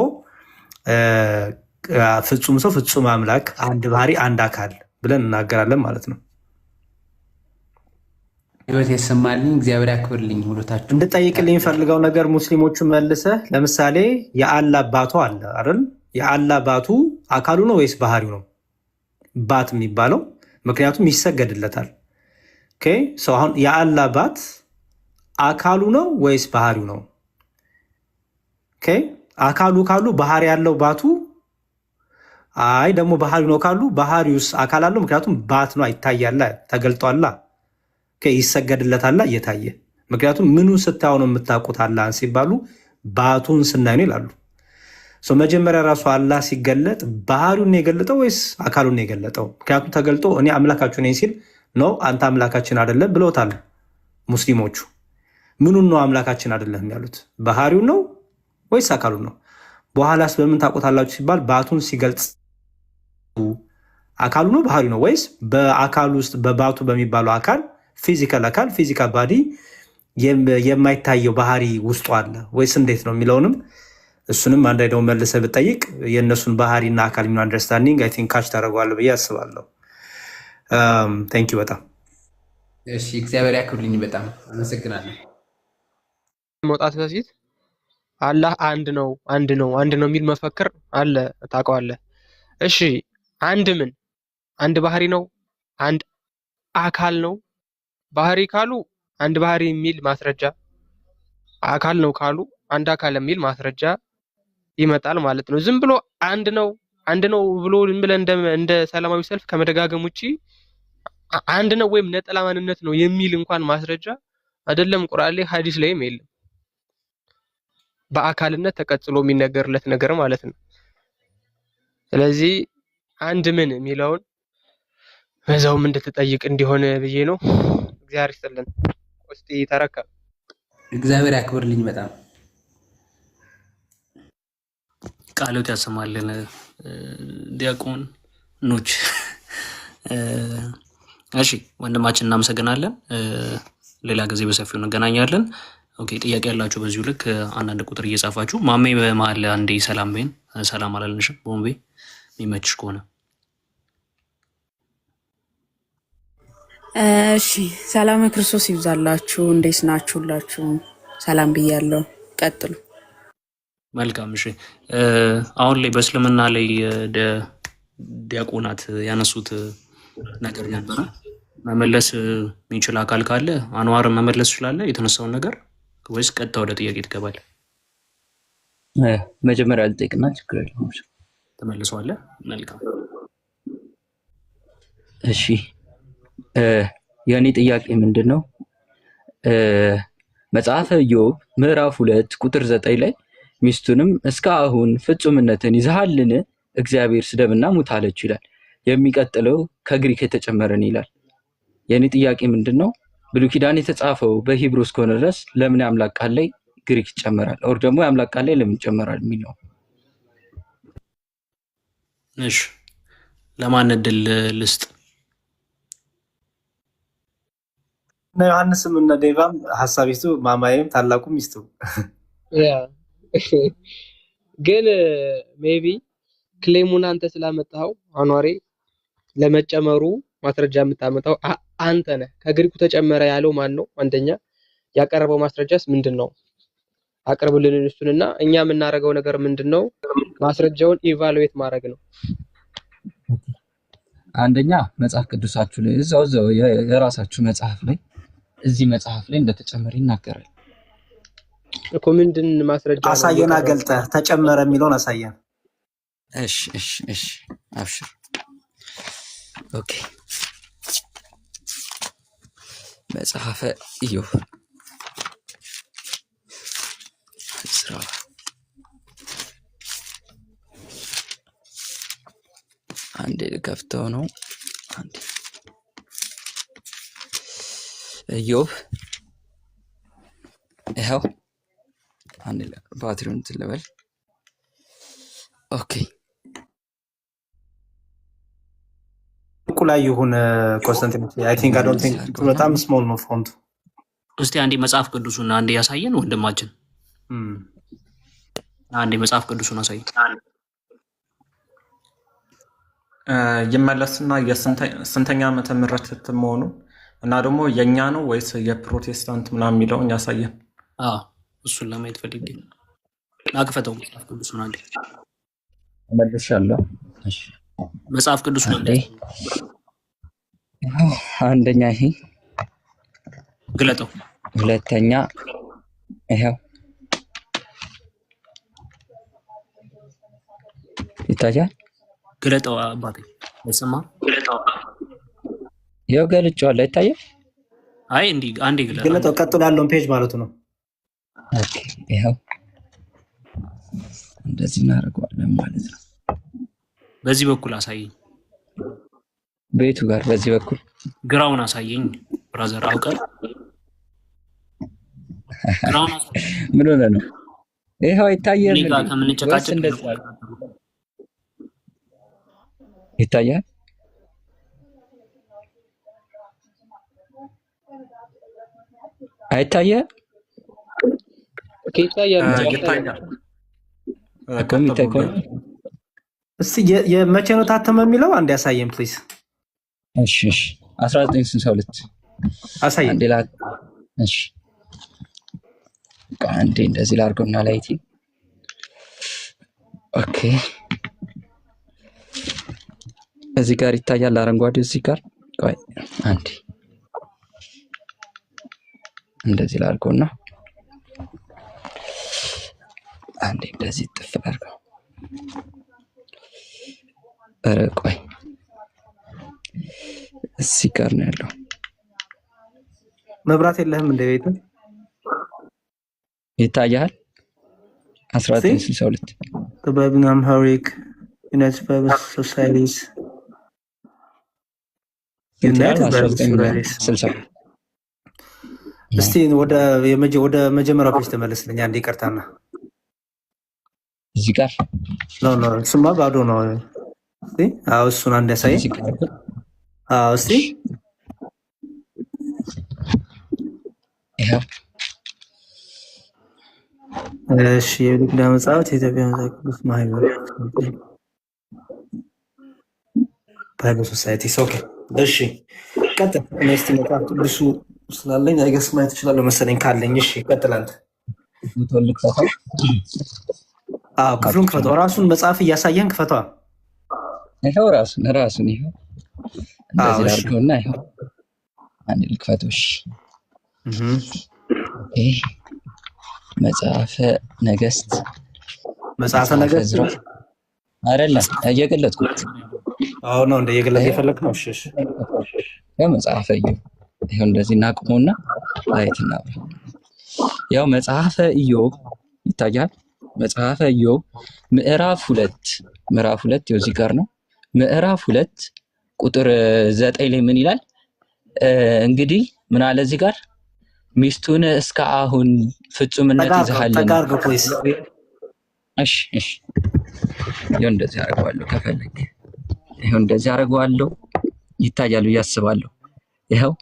ፍጹም ሰው ፍጹም አምላክ አንድ ባህሪ አንድ አካል ብለን እናገራለን ማለት ነው። ህይወት የሰማልኝ እግዚአብሔር ያክብርልኝ። ሁለታችሁ እንድጠይቅልኝ ፈልገው ነገር ሙስሊሞቹ መልሰህ ለምሳሌ የአላህ አባቱ አለ አይደል? የአላህ አባቱ አካሉ ነው ወይስ ባህሪው ነው ባት የሚባለው? ምክንያቱም ይሰገድለታል። ሰው አሁን የአላህ አባት አካሉ ነው ወይስ ባህሪው ነው? አካሉ ካሉ ባህሪ ያለው ባቱ፣ አይ ደግሞ ባህሪው ነው ካሉ ባህሪውስ አካል አለው? ምክንያቱም ባት ነው ይታያል፣ ተገልጧላ፣ ይሰገድለታል እየታየ። ምክንያቱም ምኑን ስታዩ ነው የምታውቁት አላህን ሲባሉ ባቱን ስናይ ነው ይላሉ። መጀመሪያ ራሱ አላህ ሲገለጥ ባህሪውን ነው የገለጠው ወይስ አካሉን ነው የገለጠው? ምክንያቱም ተገልጦ እኔ አምላካችሁ ነኝ ሲል ነው አንተ አምላካችን አይደለም ብለውታል ሙስሊሞቹ። ምኑን ነው አምላካችን አይደለም ያሉት? ባህሪውን ነው ወይስ አካሉን ነው? በኋላስ በምን ታውቁታላችሁ ሲባል ባቱን ሲገልጽ አካሉ ነው ባህሪው ነው ወይስ በአካሉ ውስጥ በባቱ በሚባለው አካል ፊዚካል አካል ፊዚካል ባዲ የማይታየው ባህሪ ውስጡ አለ ወይስ እንዴት ነው የሚለውንም እሱንም አንድ ላይ ደግሞ መልሰህ ብጠይቅ የእነሱን ባህሪና አካል የሚሆን አንደርስታንዲንግ አይ ቲንክ ካች ታደርገዋለህ ብዬ አስባለሁ። ቴንክ ዩ በጣም እሺ። እግዚአብሔር ያክብርልኝ። በጣም አመሰግናለሁ። መውጣት በፊት አላህ አንድ ነው አንድ ነው አንድ ነው የሚል መፈክር አለ፣ ታውቀዋለህ? እሺ አንድ ምን አንድ ባህሪ ነው? አንድ አካል ነው? ባህሪ ካሉ አንድ ባህሪ የሚል ማስረጃ፣ አካል ነው ካሉ አንድ አካል የሚል ማስረጃ ይመጣል ማለት ነው። ዝም ብሎ አንድ ነው ብሎ ዝም ብለህ እንደ ሰላማዊ ሰልፍ ከመደጋገም ውጪ አንድ ነው ወይም ነጠላ ማንነት ነው የሚል እንኳን ማስረጃ አይደለም ቁርአን ላይ ሐዲስ ላይም የለም። በአካልነት ተቀጽሎ የሚነገርለት ነገር ማለት ነው። ስለዚህ አንድ ምን የሚለውን በዛውም እንድትጠይቅ እንዲሆን ብዬ ነው። እግዚአብሔር ይስጥልን። እስቲ ተረከብ። እግዚአብሔር ያክብርልኝ በጣም ቃሎት ያሰማልን ዲያቆን ኖች። እሺ ወንድማችን እናመሰግናለን። ሌላ ጊዜ በሰፊው እንገናኛለን። ኦኬ ጥያቄ ያላችሁ በዚሁ ልክ አንዳንድ ቁጥር እየጻፋችሁ ማሜ በመሀል አንዴ ሰላም በይን። ሰላም አላልንሽም ቦምቤ የሚመችሽ ከሆነ እሺ። ሰላም ክርስቶስ ይብዛላችሁ። እንዴት ናችሁላችሁ? ሰላም ብያለሁ። ቀጥሉ። መልካም። እሺ አሁን ላይ በእስልምና ላይ ዲያቆናት ያነሱት ነገር ነበረ። መመለስ የሚችል አካል ካለ አንዋርን መመለስ ይችላል የተነሳውን ነገር ወይስ ቀጥታ ወደ ጥያቄ ትገባል? መጀመሪያ ልጠይቅና ችግር የለውም። ተመልሰዋለህ? መልካም። እሺ የእኔ ጥያቄ ምንድን ነው? መጽሐፈ ኢዮብ ምዕራፍ 2 ቁጥር 9 ላይ ሚስቱንም እስከ አሁን ፍጹምነትን ይዘሃልን? እግዚአብሔር ስደብና ሙት አለች ይላል። የሚቀጥለው ከግሪክ የተጨመረን ይላል። የእኔ ጥያቄ ምንድን ነው? ብሉይ ኪዳን የተጻፈው በሂብሩ እስከሆነ ድረስ ለምን የአምላክ ቃል ላይ ግሪክ ይጨመራል? ኦር ደግሞ የአምላክ ቃል ላይ ለምን ይጨመራል የሚለው። እሺ ለማን እድል ልስጥ? ዮሐንስም እና ዴቫም ሀሳብ ይስጡ፣ ማማዬም ታላቁም ይስጡ። ግን ሜቢ ክሌሙን አንተ ስላመጣኸው አኗሬ ለመጨመሩ ማስረጃ የምታመጣው አንተ ነህ። ከግሪኩ ተጨመረ ያለው ማን ነው? አንደኛ ያቀረበው ማስረጃስ ምንድን ነው? አቅርብልን እሱንና እኛ የምናደርገው ነገር ምንድን ነው? ማስረጃውን ኢቫሉዌት ማድረግ ነው። አንደኛ መጽሐፍ ቅዱሳችሁ ላይ እዛው የራሳችሁ መጽሐፍ ላይ እዚህ መጽሐፍ ላይ እንደተጨመረ ይናገራል እኮ። ምንድን ማስረጃ አሳየና ገልጠህ ተጨመረ የሚለውን አሳየን። እሺ አብሽር። ኦኬ መጽሐፈ ኢዮብ አንዴ ልከፍተው ነው። ኢዮብ ይኸው አንዴ ባትሪውን ትለበል። ኦኬ ላይ ይሁን ኮንስታንቲኖስ አይ ቲንክ አይ ዶንት ቲንክ በጣም ስሞል ነው ፎንቱ። እስቲ አንዴ መጽሐፍ ቅዱሱን አንዴ ያሳየን ወንድማችን። አንዴ መጽሐፍ ቅዱሱን አሳየን። ይመለስና የስንተኛ ዓመተ ምህረት መሆኑ እና ደግሞ የኛ ነው ወይስ የፕሮቴስታንት ምናምን የሚለውን ያሳየን። እሱን ለማየት ፈልጌ አክፈተው መጽሐፍ ቅዱሱን አንዴ መልሻለሁ። እሺ መጽሐፍ ቅዱሱን አንዴ አንደኛ ይሄ ግለጠው፣ ሁለተኛ ይሄው ይታያል። ግለጠው አባቴ ለሰማ ግለጠው። ይሄው ገልጬዋለሁ። አይታየም? አይ እንዴ አንዴ ግለጠው። ቀጥሎ ያለውን ፔጅ ማለት ነው። ኦኬ ይሄው እንደዚህ እናደርገዋለን ማለት ነው። በዚህ በኩል አሳየኝ። ቤቱ ጋር በዚህ በኩል ግራውን አሳየኝ ብራዘር። አውቀህ ግራውን አሳየኝ። ምን ሆነ ነው? ይሄው ይታያል። እኔ ጋር ከምንጨቃጨቅ ይታያል። አይታየም? እስቲ የመቼ ነው ታተመ የሚለው አንድ ያሳየን ፕሊዝ። እሺ 1962 አሳየን። አንዴ እሺ አንዴ እንደዚህ ላድርገውና ላይቲ ኦኬ። እዚህ ጋር ይታያል አረንጓዴ። እዚህ ጋር ቆይ አንዴ እንደዚህ ላድርገውና አንዴ እንደዚህ ጥፍ ላድርገው። ኧረ ቆይ እዚህ ጋር ነው ያለው። መብራት የለህም እንደ ቤት ይታያል። 1962 በርሚንግሃም ሃሪክ ዩናይትድ ባይብል ሶሳይቲስ ስንት ይላል? ዩናይትድ ባይብል ሶሳይቲስ 1960 እስቲ ወደ መጀመሪያው ፔጅ ተመለስልኝ አንዴ ይቅርታና እዚህ ጋር ኖ እሱማ ባዶ ነው። እስቲ እሱን አንድ ያሳይ። እስቲ ይሄው እሺ የልግዳ መጽሐፍት የኢትዮጵያ መጽሐፍ ቅዱስ ማህበር ባይብል ሶሳይቲ ኦኬ። እሺ ቀጥል። እኔ እስቲ መጽሐፍ ቅዱሱ ስላለኝ አይገስ ማየት እችላለሁ መሰለኝ ካለኝ። እሺ ቀጥል አንተ። ክፍሉን ክፈተው። ራሱን መጽሐፍ እያሳየን ክፈተዋ። ይሄው ራሱን ይሄው እንደዚህ አድርገውና ይሄው አንድ ልክፈተው። እሺ መጽሐፈ ነገሥት አይደለም እየገለጥኩት ነው እንደ እየገለጥ የፈለግ ነው። እሺ ያው መጽሐፈ ኢዮብ ይሄው እንደዚህ እናቁመውና አይትና ያው መጽሐፈ ኢዮብ ይታያል። መጽሐፈ ኢዮብ ምዕራፍ 2 እዚህ ጋር ነው። ምዕራፍ 2 ቁጥር 9 ላይ ምን ይላል? እንግዲህ ምን አለ እዚህ ጋር ሚስቱን እስከ አሁን ፍጹምነት ይዘሃልና። እሺ ይሄው እንደዚህ አደርገዋለሁ። ከፈለክ ይሄው እንደዚህ አደርገዋለሁ። ይታያል ብዬ አስባለሁ። ይሄው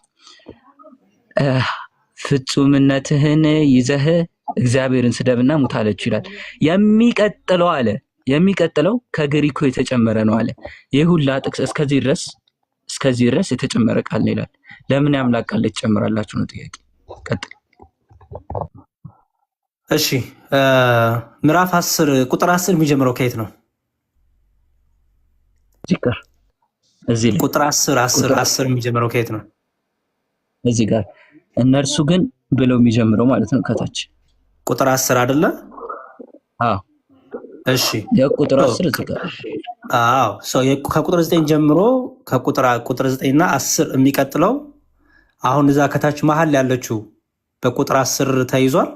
ፍጹምነትህን ይዘህ እግዚአብሔርን ስደብና ሙት አለችው ይላል። የሚቀጥለው ከግሪኩ የተጨመረ ነው አለ። ይህ ሁላ ጥቅስ እስከዚህ ድረስ የተጨመረ ቃል ነው ይላል። ለምን ያምላክ ቃል ትጨምራላችሁ ነው ጥያቄ። ቀጥል። እሺ ምዕራፍ 10 ቁጥር 10 የሚጀምረው ከየት ነው? እዚህ ላይ ቁጥር 10 የሚጀምረው ከየት ነው? እዚህ ጋር እነርሱ ግን ብለው የሚጀምረው ማለት ነው ከታች ቁጥር 10 አይደለ? እሺ የቁጥር 10 እዚህ ጋር ከቁጥር 9 ጀምሮ ከቁጥር 9 እና 10 የሚቀጥለው አሁን እዛ ከታች መሀል ያለችው በቁጥር 10 ተይዟል።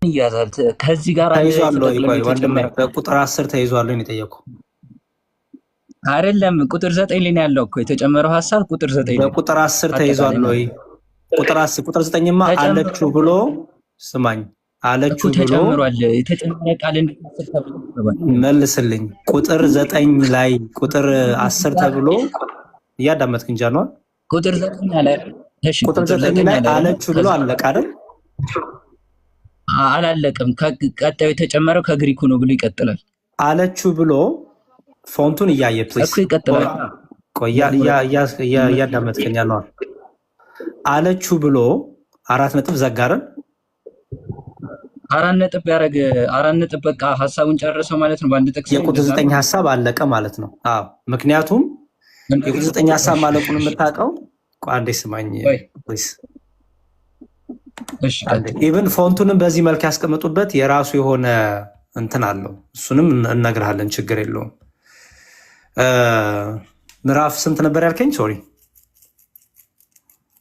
ይያዛል ከዚህ ጋር ተይዟል ወይ ወንድሜ? በቁጥር 10 ተይዟል ነው የጠየቀው አይደለም። ቁጥር 9 ላይ ነው ያለው እኮ የተጨመረው ሐሳብ ቁጥር 9 ላይ በቁጥር 10 ተይዟል ወይ? ቁጥር 9ማ አለችው ብሎ ስማኝ፣ አለችው ብሎ ተጨምሯል። የተጨመረ ቃል እንድትፈስር ተብሎ መልስልኝ። ቁጥር 9 ላይ ቁጥር 10 ተብሎ እያዳመጥክ እንጃ ነው። ቁጥር 9 ላይ እሺ፣ ቁጥር 9 ላይ አለችው ብሎ አለቀ አይደል? አላለቀም። ቀጣዩ የተጨመረው ከግሪኩ ነው ብሎ ይቀጥላል። አለችው ብሎ ፎንቱን እያየ ፕሊዝ ይቀጥላል። ቆያ እያዳመጥከኝ ነው። አለችው ብሎ 4 ነጥብ ዘጋረን። 4 ነጥብ ያረግ 4 ነጥብ በቃ ሐሳቡን ጨረሰው ማለት ነው። በአንድ ጥቅስ የቁጥር 9 ሐሳብ አለቀ ማለት ነው። ምክንያቱም የቁጥር 9 ሐሳብ ማለቁን የምታውቀው አንዴ ስማኝ ፕሊዝ። እሺ ኢቭን ፎንቱንም በዚህ መልክ ያስቀምጡበት የራሱ የሆነ እንትን አለው። እሱንም እነግርሃለን፣ ችግር የለውም። ምዕራፍ ስንት ነበር ያልከኝ? ሶሪ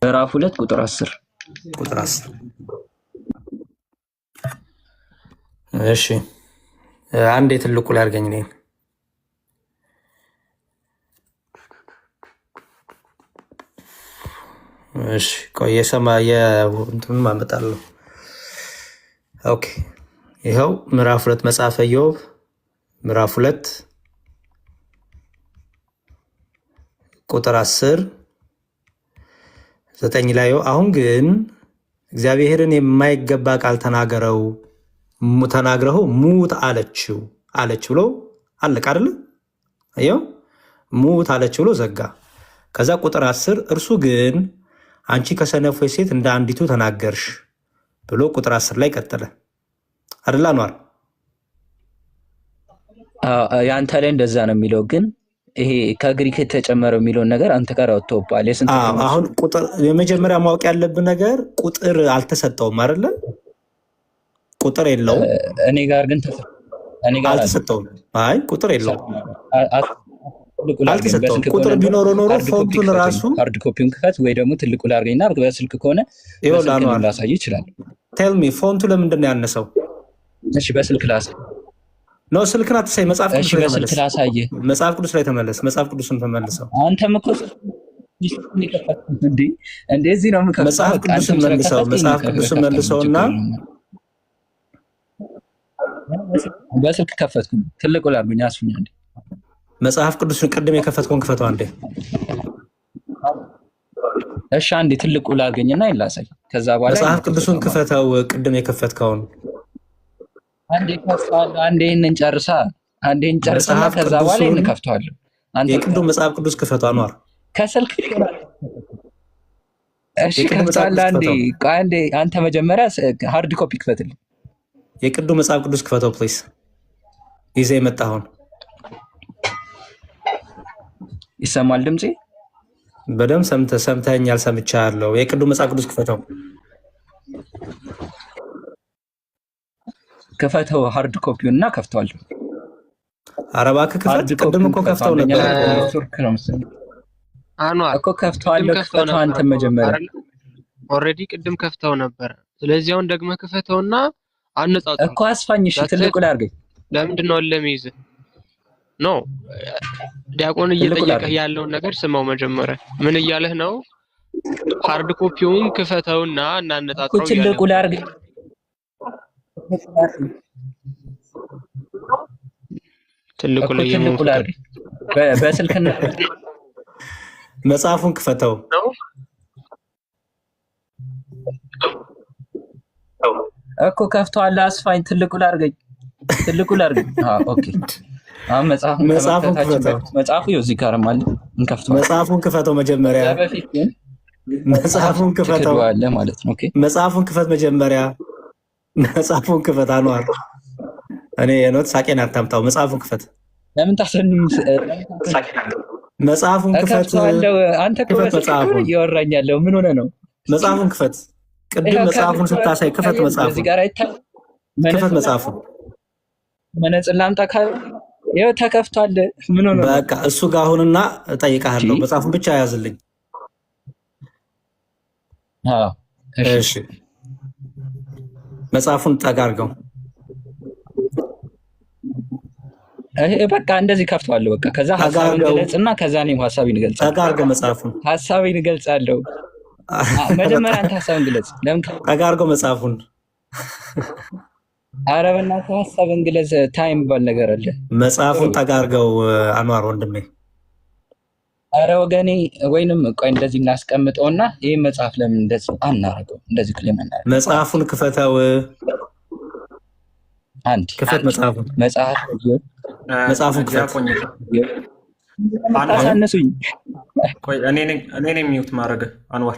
ምዕራፍ 2 ቁጥር 10 ቁጥር 10 እሺ አንዴ ትልቁ ላይ አድርገኝ ነኝ። እሺ ቆይ የሰማየ እንትኑን ማመጣለሁ። ኦኬ ይኸው ምዕራፍ 2 መጽሐፈ ኢዮብ ምዕራፍ 2 ቁጥር 10 9 ላይ አሁን ግን እግዚአብሔርን የማይገባ ቃል ተናግረው ሙት አለችው ብሎ አለቀ አይደል? አየው ሙት አለችው ብሎ ዘጋ። ከዛ ቁጥር 10 እርሱ ግን አንቺ ከሰነፎች ሴት እንደ አንዲቱ ተናገርሽ ብሎ ቁጥር 10 ላይ ቀጠለ አይደል? አኗር ያንተ ላይ እንደዛ ነው የሚለው፣ ግን ይሄ ከግሪክ የተጨመረው የሚለውን ነገር አንተ ጋር አውጥተውባል። አሁን ቁጥር የመጀመሪያ ማወቅ ያለብን ነገር ቁጥር አልተሰጠውም አይደለ? ቁጥር የለውም። እኔ ጋር ግን አልተሰጠውም። አይ ቁጥር የለውም አልተሰጠውም። ቁጥር ቢኖረው ኖሮ ፎንቱን ራሱ ሃርድ ኮፒውን ክፈት ወይ ደግሞ ትልቁ ላርገኝና በስልክ ከሆነ በስልክ ላሳይ ይችላል። ቴል ሚ ፎንቱ ለምንድን ነው ያነሰው? እሺ በስልክ ላሳይ። ነው ስልክን አትሳይ። መጽሐፍ ቅዱስ ላይ በስልክ ተመለስ። ላሳየህ። መጽሐፍ ቅዱስ ላይ ተመለስ። መጽሐፍ ቅዱስን ተመልሰው። አንተም እኮ እንደዚህ ነው የምከፍተው። መጽሐፍ ቅዱስን መልሰው። መጽሐፍ ቅዱስን መልሰውና በስልክ ከፈትኩ። ትልቁ ላርጉኝ አስፉኝ አንዴ። መጽሐፍ ቅዱስን ቅድም የከፈትከውን ክፈተው አንዴ። እሺ አንዴ ትልቁ ላርገኝና ይላሳይ። ከዛ በኋላ መጽሐፍ ቅዱስን ክፈተው ቅድም የከፈትከውን አንዴ ከፍተዋለሁ። አንዴ እንጨርሳ። አንዴ እንጨርስና ከዛ በኋላ እንከፍተዋለሁ። አንተ የቅዱም መጽሐፍ ቅዱስ ክፈተው አኗር ከስልክ እሺ ከፍተዋለሁ። አንዴ አንተ መጀመሪያ ሃርድ ኮፒ ክፈትልኝ። የቅዱም መጽሐፍ ቅዱስ ክፈተው ፕሊዝ። ይዘህ የመጣኸውን ይሰማል ድምጼ? በደምብ ሰምተኸኛል? ሰምቻለሁ። የቅዱም መጽሐፍ ቅዱስ ክፈተው። ክፈተው ሃርድ ኮፒውን እና ከፍተዋለሁ። ኧረ እባክህ ክፈት። ቅድም እኮ ከፍተው ነበር። ቱርክ ነው መሰለኝ አኗር እኮ ከፍተዋለሁ። ክፈተው አንተ መጀመሪያ ኦልሬዲ ቅድም ከፍተው ነበር። ስለዚህ አሁን ደግመህ ክፈተውና አነጻጽር እኮ አስፋኝ። እሺ ትልቁ ላድርገኝ። ለምንድን ነው ለሚይዝ ኖ ዲያቆን እየጠየቀህ ያለውን ነገር ስማው። መጀመሪያ ምን እያለህ ነው? ሃርድ ኮፒውን ክፈተውና እናነጻጽረው። ትልቁ ላድርገኝ። ትልቁ ላድርገኝ። በስልክና መጽሐፉን ክፈተው እኮ ከፍተዋል። አስፋኝ። ትልቁ ላድርገኝ። ኦኬ አሁን መጽሐፉን ክፈተው። መጽሐፉ ይኸው እዚህ ጋር ማለት እንከፍተዋለን። መጽሐፉን ክፈተው መጀመሪያ። በፊት ግን መጽሐፉን ክፈተው ማለት ነው። ኦኬ መጽሐፉን ክፈት መጀመሪያ። መጽሐፉን ክፈት አኗር። እኔ የኖት ሳቄን አታምጣው። መጽሐፉን ክፈት። ለምን ታሰንም? መጽሐፉን ክፈት። አንተ መጽሐፉን እያወራኝ ያለው ምን ሆነ ነው? መጽሐፉን ክፈት። ቅድም መጽሐፉን ስታሳይ ክፈት። መጽሐፉን ክፈት። መጽሐፉን መነጽር ላምጣ ካለ ይኸው ተከፍቷል። ምን ሆነ? በቃ እሱ ጋር አሁንና እጠይቅሃለሁ። መጽሐፉን ብቻ ያዝልኝ። እሺ መጽሐፉን ጠጋ አድርገው። በቃ እንደዚህ ከፍተዋለሁ። በቃ ከዛ ሐሳብን ግለጽና ከዛ እኔም ሐሳቤን እገልጻለሁ። ጠጋ አድርገው መጽሐፉን። ሐሳቤን እገልጻለሁ። መጀመሪያ አንተ ሐሳብን ግለጽ። ለምን ጠጋ አድርገው መጽሐፉን። ኧረ በእናትህ ሐሳብን ግለጽ። ታይም ባል ነገር አለ። መጽሐፉን ጠጋ አድርገው አንዋር ወንድሜ። ኧረ ወገኔ፣ ወይንም ቆይ እንደዚህ እናስቀምጠውና ይህ መጽሐፍ ለምን እንደዚህ አናረገው? እንደዚህ ክሌም እናደርገው። መጽሐፉን ክፈተው። አንድ ክፈት መጽሐፉን። መጽሐፉን ክፈት። አሳነሱኝ። ቆይ እኔ ነኝ ሚውት ማድረግ። አንዋር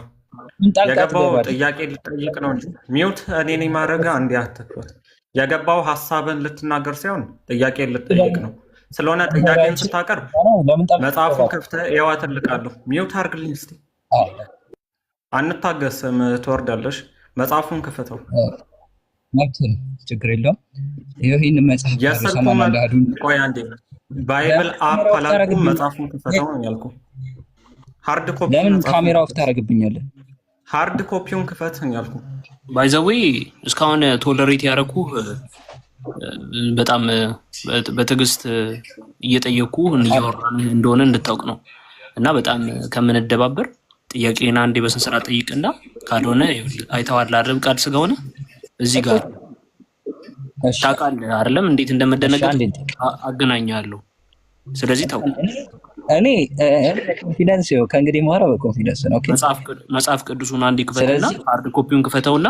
የገባው ጥያቄ ልጠይቅ ነው እንጂ ሚውት እኔ ነኝ ማድረግ። አንዴ አትክፈት። የገባው ሀሳብን ልትናገር ሳይሆን ጥያቄ ልጠይቅ ነው። ስለሆነ ጥያቄን ስታቀርብ መጽሐፉን ከፍተህ ይኸው እልቃለሁ። ሚውት አድርግልኝ እስኪ። አንታገስም፣ ትወርዳለሽ። መጽሐፉን ክፈተው። ችግር የለውም። ይህን መጽሐፍ ቆይ አንዴ፣ ባይብል አፕ አላልኩም። መጽሐፉን ክፈተው ነው ያልኩህ። ሃርድ ኮፒ ለምን ካሜራ ኦፍ ታደርግብኛለህ? ሃርድ ኮፒውን ክፈት ያልኩህ። ባይ ዘ ዌይ እስካሁን ቶለሬት ያደረኩህ በጣም በትዕግስት እየጠየኩ እያወራን እንደሆነ እንድታውቅ ነው። እና በጣም ከምንደባበር ጥያቄና አንዴ በስነ ስርዓት ጠይቅና ካልሆነ አይተዋል አይደል? ቃል ስለሆነ እዚህ ጋር ታውቃለህ አይደለም? እንዴት እንደመደነገጥ አገናኛለሁ። ስለዚህ ተው። እኔ ኮንፊደንስ ነው ከእንግዲህ ማራ በኮንፊደንስ ነው። ኦኬ መጽሐፍ ቅዱሱን አንዴ ክፈትና ሃርድ ኮፒውን ክፈተውና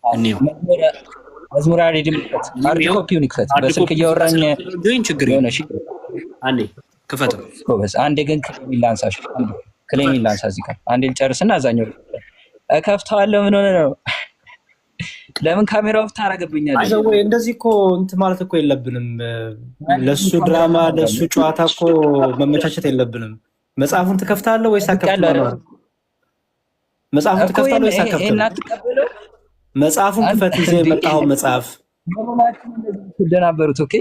እንየው። መዝሙር አሪድም ሃርድ ኮፒውን ይክፈት። በስልክ እያወራኝ ግን ችግር የሆነ እሺ፣ አንዴ ክፈተው። ጎበዝ። አንዴ ግን ክሌም ላንሳሽ። ክሌም ላንሳ እዚህ ጋር አንዴ ልጨርስና አዛኛው እከፍተዋለሁ። ምን ሆነ ነው? ለምን ካሜራ ኦፍ ታደርግብኛለህ? አይዘው እንደዚህ እኮ እንትን ማለት እኮ የለብንም። ለሱ ድራማ ለሱ ጨዋታ እኮ መመቻቸት የለብንም። መጽሐፉን ትከፍታለህ ወይስ አትከፍትም? መጽሐፉን ትከፍታለህ ወይስ አትከፍትም? መጽሐፉን ክፈት። ይዘህ የመጣኸው መጽሐፍ ደናበሩት። ኦኬ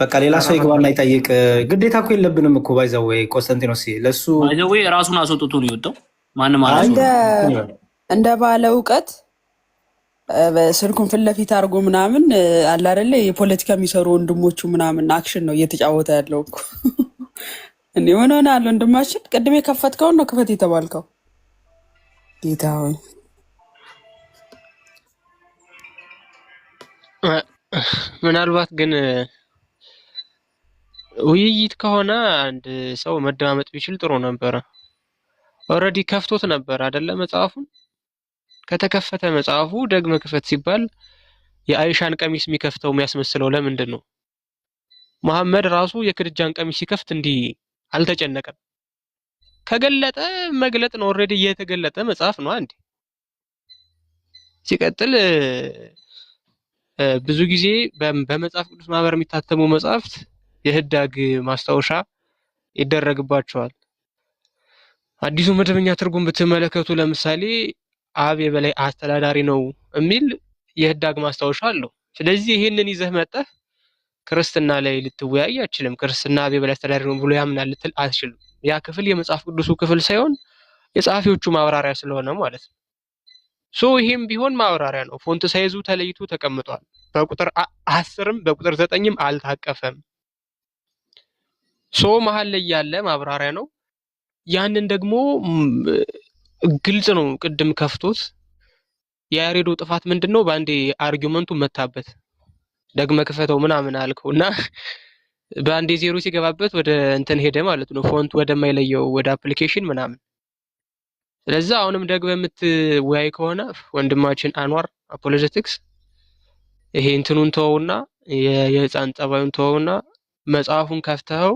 በቃ ሌላ ሰው ይግባና ይጠይቅ። ግዴታ እኮ የለብንም እኮ ባይዘው ቆንስታንቲኖስ ለሱ ባይዘው ራሱን አስወጥቶ ነው የወጣው። ማንም እንደ ባለ እውቀት ስልኩን ፊት ለፊት አድርጎ ምናምን አለ አይደለ? የፖለቲካ የሚሰሩ ወንድሞቹ ምናምን አክሽን ነው እየተጫወተ ያለው እኮ። እንዴ ምን ሆነሃል ወንድማችን? ቅድም የከፈትከውን ነው ክፈት የተባልከው። ጌታ ሆይ ምናልባት ግን ውይይት ከሆነ አንድ ሰው መደማመጥ ቢችል ጥሩ ነበረ። ኦልሬዲ ከፍቶት ነበር አይደለ? መጽሐፉን ከተከፈተ መጽሐፉ ደግመ ክፈት ሲባል የአይሻን ቀሚስ የሚከፍተው የሚያስመስለው ለምንድን ነው? መሐመድ ራሱ የክድጃን ቀሚስ ሲከፍት እንዲህ አልተጨነቀም። ከገለጠ መግለጥ ነው። ኦልሬዲ እየተገለጠ መጽሐፍ ነው። አንዴ ሲቀጥል ብዙ ጊዜ በመጽሐፍ ቅዱስ ማህበር የሚታተሙ መጽሐፍት የህዳግ ማስታወሻ ይደረግባቸዋል። አዲሱ መደበኛ ትርጉም ብትመለከቱ ለምሳሌ አብ የበላይ አስተዳዳሪ ነው የሚል የህዳግ ማስታወሻ አለው። ስለዚህ ይሄንን ይዘህ መጠህ ክርስትና ላይ ልትወያይ አትችልም። ክርስትና አብ የበላይ አስተዳዳሪ ነው ብሎ ያምናል ልትል አትችልም። ያ ክፍል የመጽሐፍ ቅዱሱ ክፍል ሳይሆን የጸሐፊዎቹ ማብራሪያ ስለሆነ ማለት ነው። ሶ ይሄም ቢሆን ማብራሪያ ነው። ፎንት ሳይዙ ተለይቶ ተቀምጧል። በቁጥር 10ም በቁጥር 9ም አልታቀፈም። ሶ መሀል ላይ ያለ ማብራሪያ ነው። ያንን ደግሞ ግልጽ ነው። ቅድም ከፍቶት የያሬዶ ጥፋት ምንድነው? በአንዴ አርጊውመንቱ መታበት። ደግመ ክፈተው ምናምን አልከው እና በአንዴ ዜሮ ሲገባበት ወደ እንትን ሄደ ማለት ነው። ፎንት ወደማይለየው ወደ አፕሊኬሽን ምናምን። ስለዚህ አሁንም ደግመ የምትወያይ ከሆነ ወንድማችን አንዋር አፖሎጀቲክስ ይሄ እንትኑን ተወውና የህፃን ጸባዩን ተወውና መጽሐፉን ከፍተኸው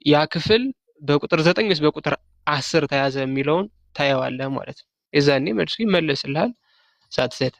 ያ ክፍል በቁጥር 9 ወይስ በቁጥር 10 ተያዘ የሚለውን ታየዋለህ ማለት ነው። የዛኔ መልሱ ይመለስልሃል። ሳትሰት